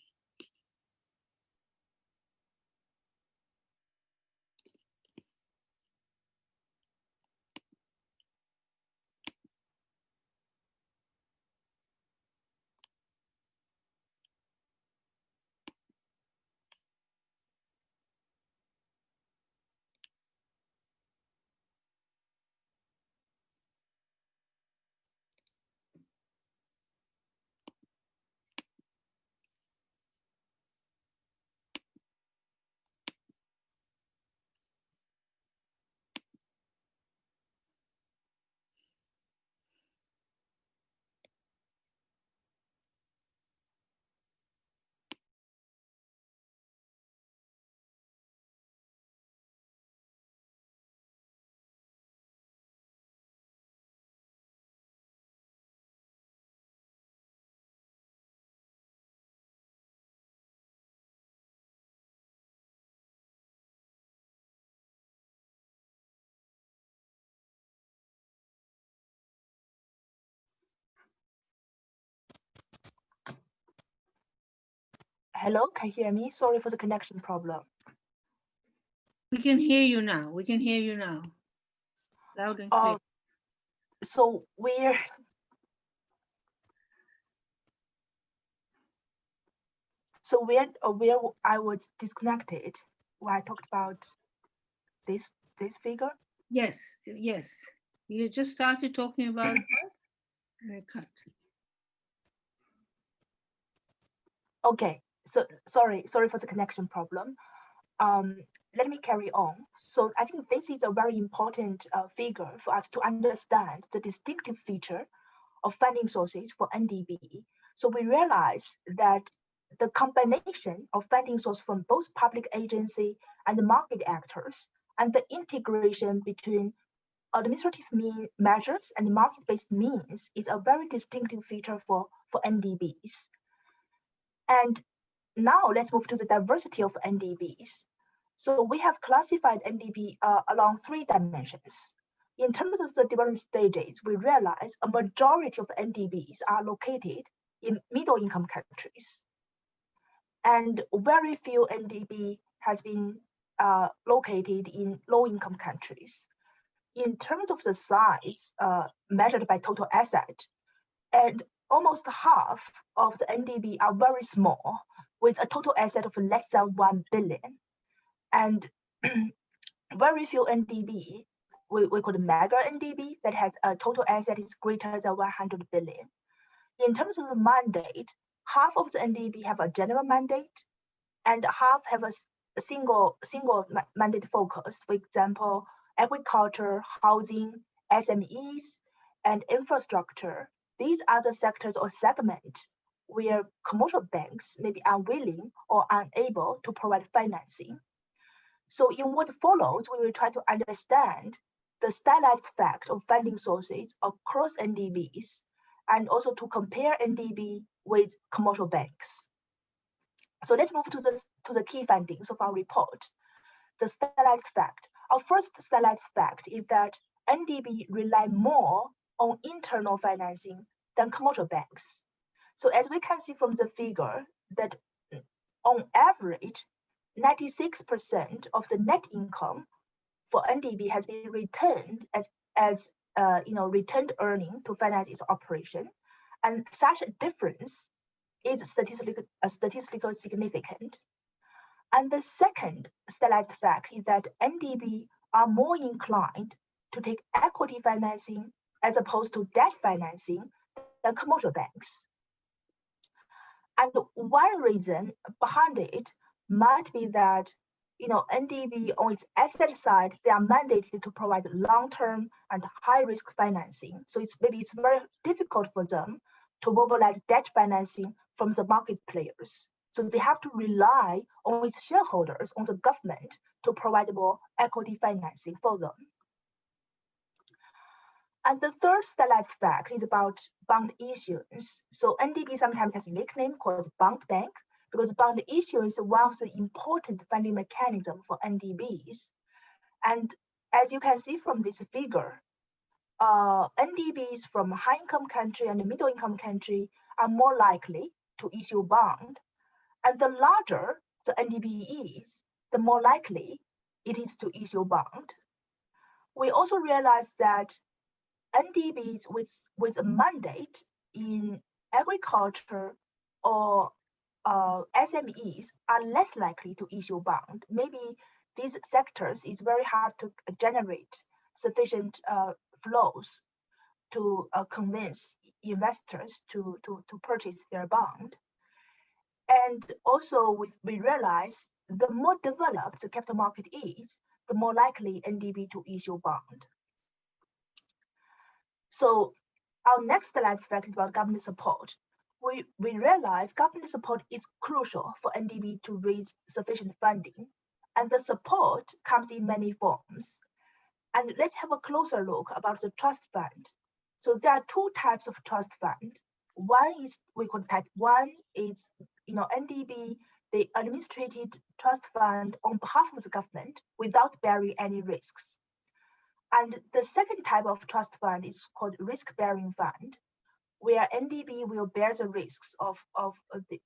Hello, can you hear me? Sorry for the connection problem. We can hear you now. We can hear you now. Loud and clear. So where I was disconnected when I talked about this figure? Yes, yes. You just started talking about cut. Okay, so sorry for the connection problem. Let me carry on. So I think this is a very important figure for us to understand the distinctive feature of funding sources for NDB. So we realize that the combination of funding source from both public agency and the market actors, and the integration between administrative measures and market-based means is a very distinctive feature for NDBs. And now let's move to the diversity of NDBs. So we have classified NDB along 3 dimensions. In terms of the development stages, we realize a majority of NDBs are located in middle-income countries. And very few NDB has been located in low-income countries. In terms of the size measured by total asset, and almost half of the NDB are very small, with a total asset of less than 1 billion. And very few NDB, we call it mega NDB, that has a total asset is greater than 100 billion. In terms of the mandate, half of the NDB have a general mandate, and half have a single mandate focus. For example, agriculture, housing, SMEs, and infrastructure. These are the sectors or segments where commercial banks may be unwilling or unable to provide financing. So in what follows, we will try to understand the stylized fact of funding sources across NDBs, and also to compare NDB with commercial banks. So let's move to the key findings of our report. The stylized fact. Our first stylized fact is that NDB rely more on internal financing than commercial banks. So as we can see from the figure, that on average, 96% of the net income for NDB has been returned as returned earning to finance its operation, and such a difference is statistically significant. And the second stylized fact is that NDB are more inclined to take equity financing as opposed to debt financing than commercial banks. And one reason behind it might be that NDB on its asset side, they are mandated to provide long-term and high-risk financing. So it's very difficult for them to mobilize debt financing from the market players. So they have to rely on its shareholders, on the government, to provide more equity financing for them. And the third stylized fact is about bond issuance. So NDB sometimes has a nickname called bond bank, because bond issuance is one of the important funding mechanisms for NDBs. And as you can see from this figure, NDBs from high-income country and middle-income country are more likely to issue bond. And the larger the NDB is, the more likely it is to issue bond. We also realize that NDBs with a mandate in agriculture or SMEs are less likely to issue bond. Maybe these sectors is very hard to generate sufficient flows to convince investors to purchase their bond. And also we realize the more developed the capital market is, the more likely NDB to issue bond. So our next stylized fact is about government support. We realize government support is crucial for NDB to raise sufficient funding, and the support comes in many forms. And let's have a closer look about the trust fund. So there are 2 types of trust fund. One is, we call type 1, is NDB, they administrated trust fund on behalf of the government without bearing any risks. And the second type of trust fund is called risk-bearing fund. where NDB will bear the risks of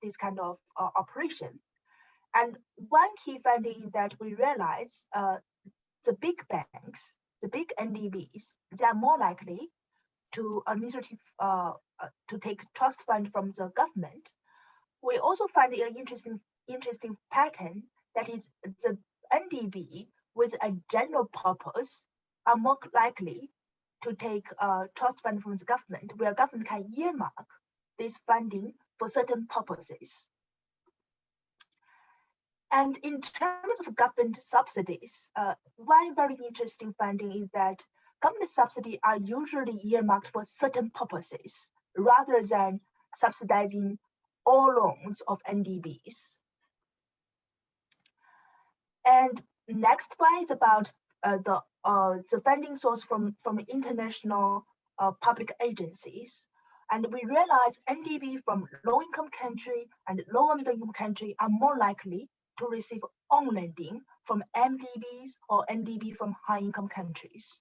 this kind of operation. And one key finding is that we realize the big banks, the big NDBs, they are more likely to to take trust fund from the government. We also find an interesting pattern, that is the NDB with a general purpose are more likely to take trust fund from the government, where government can earmark this funding for certain purposes. And in terms of government subsidies, one very interesting finding is that government subsidies are usually earmarked for certain purposes rather than subsidizing all loans of NDBs. And next one is about the funding source from international public agencies. And we realize NDB from low-income country and lower middle-income country are more likely to receive on lending from MDBs or NDB from high-income countries.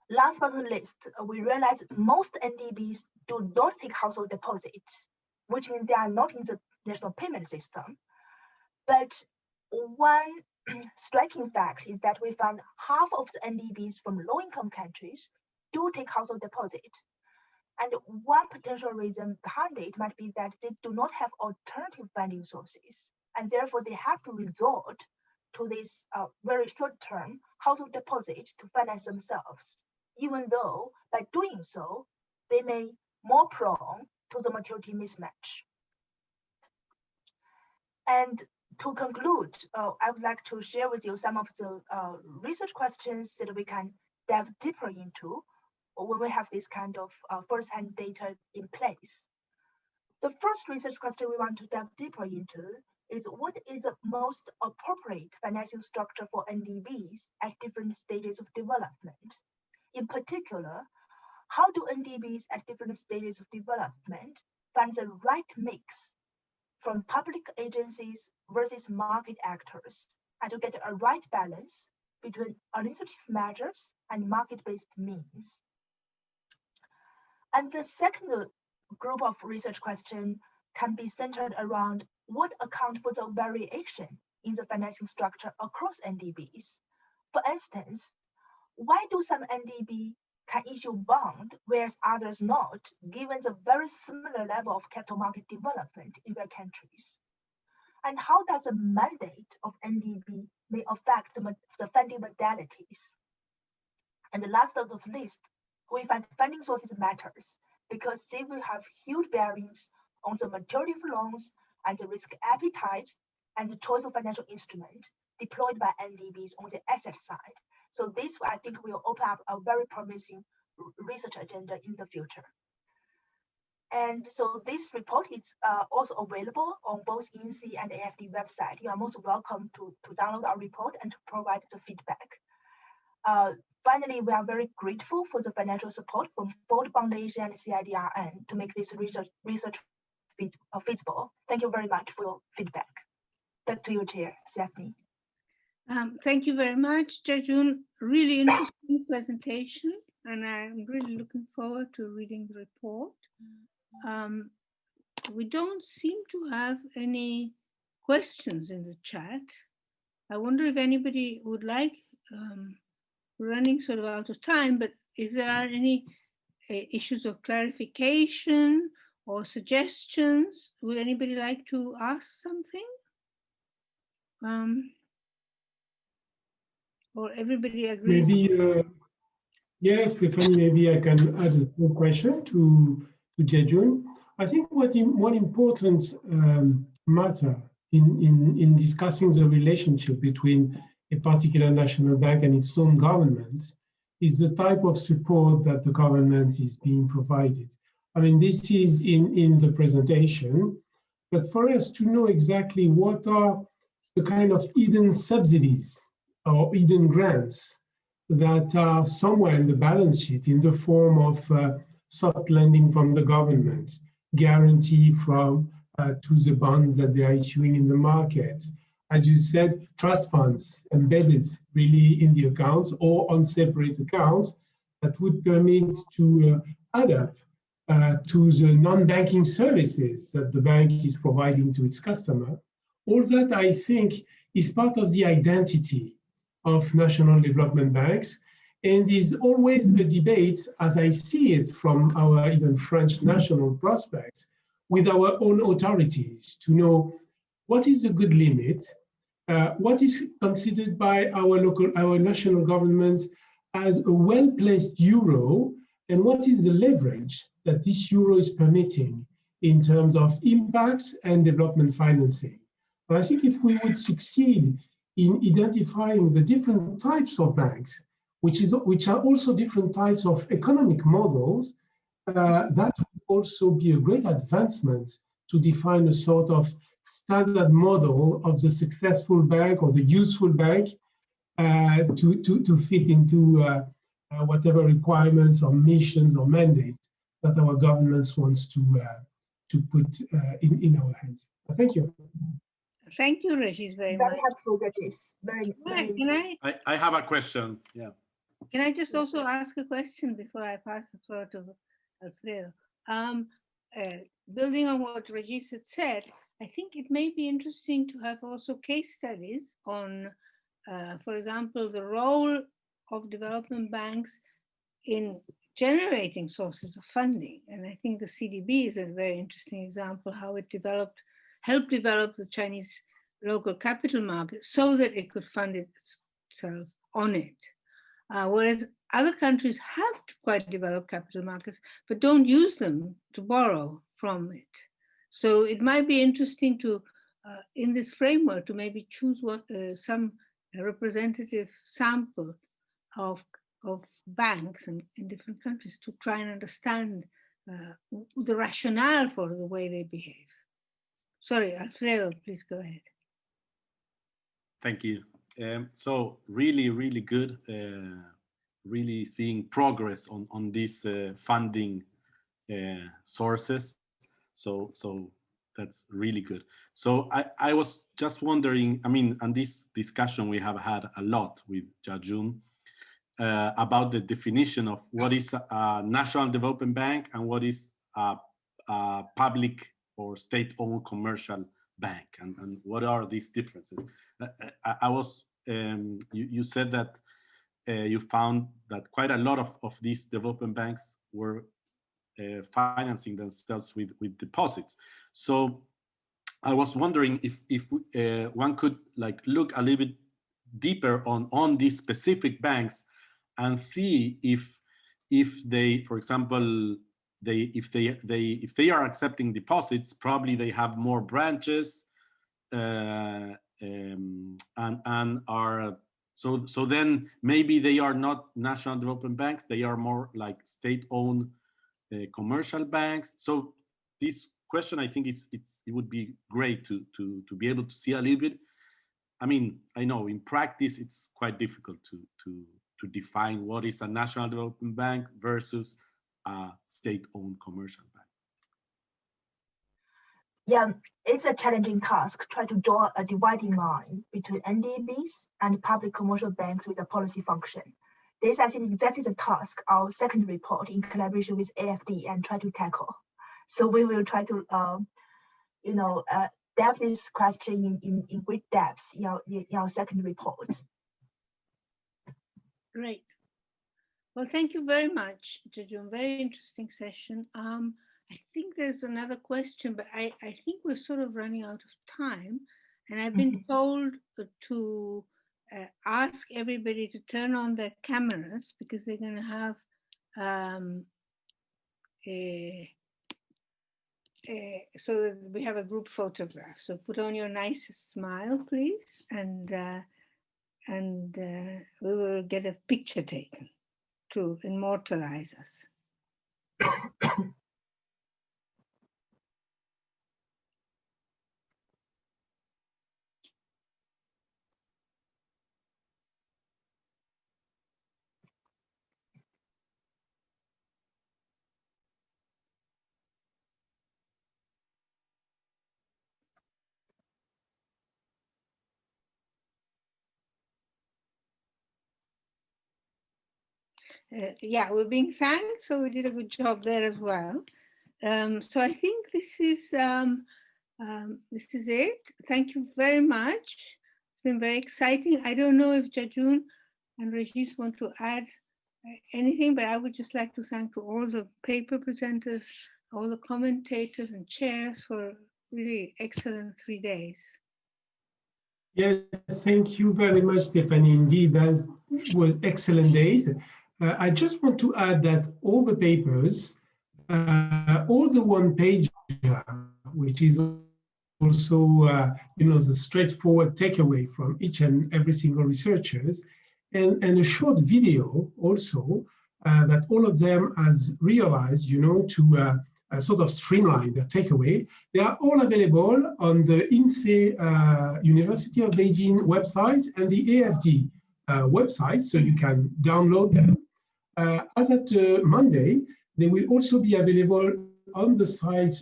Last but not least, we realize most NDBs do not take household deposit, which means they are not in the national payment system. But one striking fact is that we found half of the NDBs from low-income countries do take household deposit. And one potential reason behind it might be that they do not have alternative funding sources, and therefore they have to resort to this very short-term household deposit to finance themselves, even though by doing so, they may more prone to the maturity mismatch. And to conclude, I would like to share with you some of the research questions that we can dive deeper into when we have this kind of first-hand data in place. The first research question we want to dive deeper into is, what is the most appropriate financing structure for NDBs at different stages of development? In particular, how do NDBs at different stages of development find the right mix from public agencies versus market actors, and to get a right balance between administrative measures and market-based means? And the second group of research questions can be centered around what account for the variation in the financing structure across NDBs. For instance, why do some NDB can issue bond, whereas others not, given the very similar level of capital market development in their countries? And how does the mandate of NDB may affect the funding modalities? And last but not least, we find funding sources matters because they will have huge bearings on the maturity of loans and the risk appetite and the choice of financial instrument deployed by NDBs on the asset side. So this, I think, will open up a very promising research agenda in the future. And so this report is also available on both INSE and AFD website. You are most welcome to download our report and to provide the feedback. Finally, we are very grateful for the financial support from Ford Foundation and CIDRN to make this research feasible. Thank you very much for your feedback. Back to you, Chair Stephanie. Thank you very much, Jia-Jun. Really interesting presentation, and I'm really looking forward to reading the report. We don't seem to have any questions in the chat. I wonder if anybody would like, running sort of out of time, but if there are any issues of clarification or suggestions, would anybody like to ask something? Or everybody agrees? Maybe, yes, Stephanie, maybe I can add a small question to Jia-Jun. I think one important matter in discussing the relationship between a particular national bank and its own government is the type of support that the government is being provided. I mean, this is in the presentation, but for us to know exactly what are the kind of hidden subsidies or hidden grants that are somewhere in the balance sheet in the form of soft lending from the government, guarantee from to the bonds that they are issuing in the market. As you said, trust funds embedded really in the accounts or on separate accounts that would permit to add up to the non-banking services that the bank is providing to its customer. All that, I think, is part of the identity of national development banks, and is always a debate, as I see it from our even French national prospects, with our own authorities to know what is the good limit, what is considered by our national governments as a well-placed euro, and what is the leverage that this euro is permitting in terms of impacts and development financing. But I think if we would succeed in identifying the different types of banks, which are also different types of economic models, that would also be a great advancement to define a sort of standard model of the successful bank or the useful bank to fit into whatever requirements or missions or mandates that our governments wants to put in our hands. Thank you. Thank you, Regis, very much. Very helpful, Regis. Very. I have a question. Yeah. Can I just also ask a question before I pass the floor to Alfredo? Building on what Regis had said, I think it may be interesting to have also case studies on, for example, the role of development banks in generating sources of funding. And I think the CDB is a very interesting example, how it helped develop the Chinese local capital market so that it could fund itself on it. Whereas other countries have quite developed capital markets, but don't use them to borrow from it. So it might be interesting to, in this framework, to maybe choose some representative sample of banks in different countries to try and understand the rationale for the way they behave. Sorry, Alfredo, please go ahead. Thank you. So really, really good. Really seeing progress on these funding sources. So that's really good. So I was just wondering, I mean, on this discussion we have had a lot with Jia-Jun about the definition of what is a national development bank and what is a public or state-owned commercial bank, and what are these differences? You said that you found that quite a lot of these development banks were financing themselves with deposits. So I was wondering if one could like look a little bit deeper on these specific banks and see if they, for example, if they are accepting deposits, probably they have more branches and are so then maybe they are not national development banks, they are more like state-owned commercial banks. So this question, I think it would be great to be able to see a little bit. I mean, I know in practice it's quite difficult to define what is a national development bank versus a state-owned commercial bank. Yeah, it's a challenging task. Try to draw a dividing line between NDBs and public commercial banks with a policy function. This, I think, exactly the task our second report in collaboration with AFD and try to tackle. So we will try to, delve this question in great depth in our second report. Great. Well, thank you very much, Jia-Jun. Very interesting session. I think there's another question, but I think we're sort of running out of time. And I've been told to ask everybody to turn on their cameras because they're going to have so that we have a group photograph. So put on your nicest smile, please, and we will get a picture taken to immortalize us. yeah, we're being thanked, so we did a good job there as well. So I think this is it. Thank you very much. It's been very exciting. I don't know if Jajun and Regis want to add anything, but I would just like to thank to all the paper presenters, all the commentators and chairs for really excellent 3 days. Yes, thank you very much, Stephanie. Indeed, that was excellent days. I just want to add that all the papers, all the one page, which is also the straightforward takeaway from each and every single researchers, and a short video also that all of them has realized, to sort of streamline the takeaway. They are all available on the INSE University of Beijing website and the AFD website, so you can download them. As at Monday, they will also be available on the site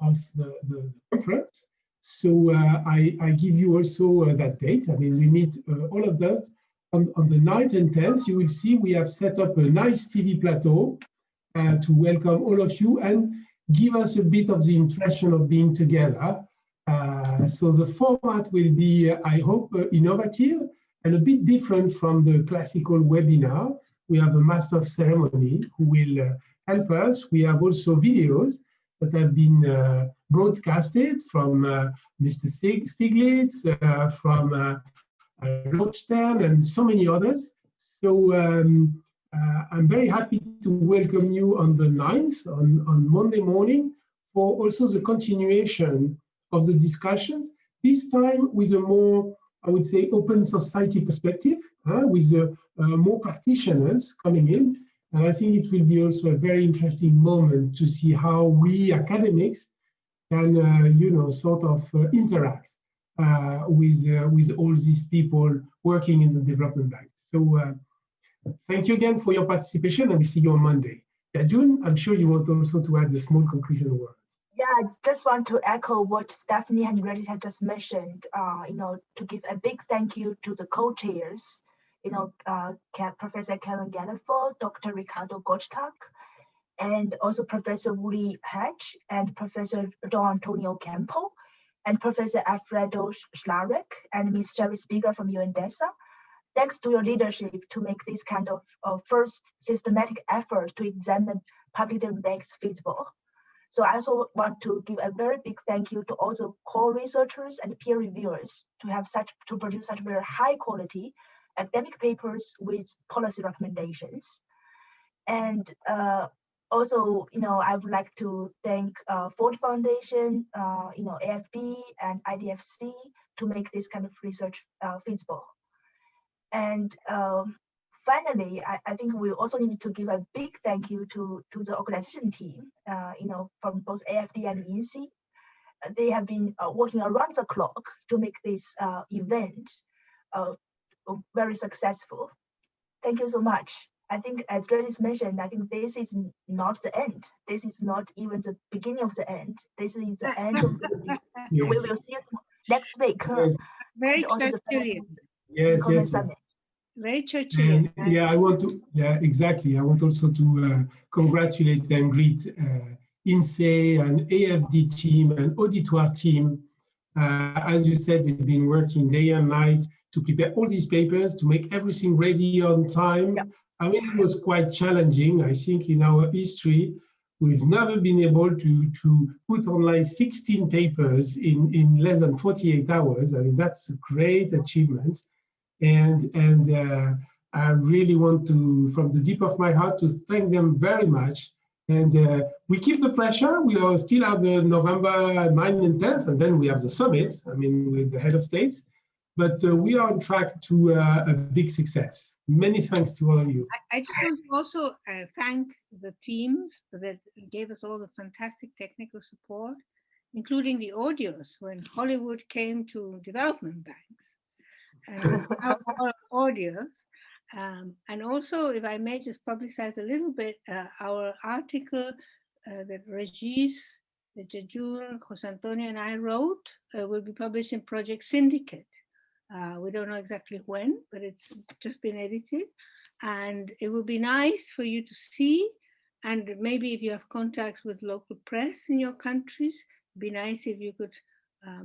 of the conference. So I give you also that date. I mean, we meet all of that on the 9th and 10th. You will see we have set up a nice TV plateau to welcome all of you and give us a bit of the impression of being together. So the format will be, I hope, innovative and a bit different from the classical webinar. We have a master of ceremony who will help us. We have also videos that have been broadcasted from Mr. Stiglitz, from Rothstein, and so many others. So I'm very happy to welcome you on the 9th, on Monday morning, for also the continuation of the discussions, this time with a more, I would say, open society perspective, with more practitioners coming in. And I think it will be also a very interesting moment to see how we academics can, sort of interact with all these people working in the development bank. So thank you again for your participation, and we see you on Monday. Jun, I'm sure you want also to add a small conclusion word. Yeah, I just want to echo what Stephanie and Regis had just mentioned, to give a big thank you to the co-chairs, Professor Kevin Galliford, Dr. Ricardo Gottschalk, and also Professor Uli Hatch, and Professor Don Antonio Campo, and Professor Alfredo Schlarek, and Ms. Jerry Spiegel from UNDESA. Thanks to your leadership to make this kind of first systematic effort to examine public banks feasible. So I also want to give a very big thank you to all the core researchers and peer reviewers to produce such very high quality academic papers with policy recommendations. And also, I would like to thank Ford Foundation, AFD and IDFC to make this kind of research feasible. And finally, I think we also need to give a big thank you to the organization team, from both AFD and INSE. They have been working around the clock to make this event very successful. Thank you so much. I think, as Regis mentioned, I think this is not the end. This is not even the beginning of the end. This is the end of the beginning. Yes. We will see you next week. Yes. Very Churchill. Yes. Very Churchill. Yeah, I want to. Yeah, exactly. I want also to congratulate and greet INSE and AFD team and auditoire team. As you said, they've been working day and night to prepare all these papers, to make everything ready on time. Yep. I mean, it was quite challenging. I think in our history, we've never been able to put online 16 papers in less than 48 hours. I mean, that's a great achievement. And I really want to, from the deep of my heart, to thank them very much. And we keep the pressure. We will still have the November 9th and 10th, and then we have the summit, with the head of states. But we are on track to a big success. Many thanks to all of you. I just want to also thank the teams that gave us all the fantastic technical support, including the audios when Hollywood came to development banks. And our audios. And also, if I may just publicize a little bit, our article that Regis, Jejun, Jose Antonio, and I wrote will be published in Project Syndicate. We don't know exactly when, but it's just been edited. And it would be nice for you to see, and maybe if you have contacts with local press in your countries, it'd be nice if you could,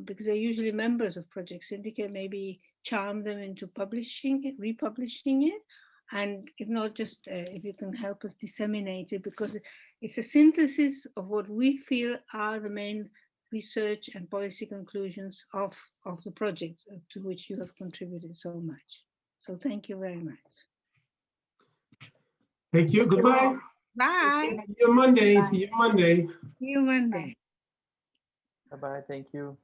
because they're usually members of Project Syndicate, maybe charm them into publishing it, republishing it. And if not, just if you can help us disseminate it, because it's a synthesis of what we feel are the main research and policy conclusions of the project to which you have contributed so much. So thank you very much. Thank you. Goodbye. Bye. See you Monday. See you Monday. See you Monday. Bye-bye. Thank you.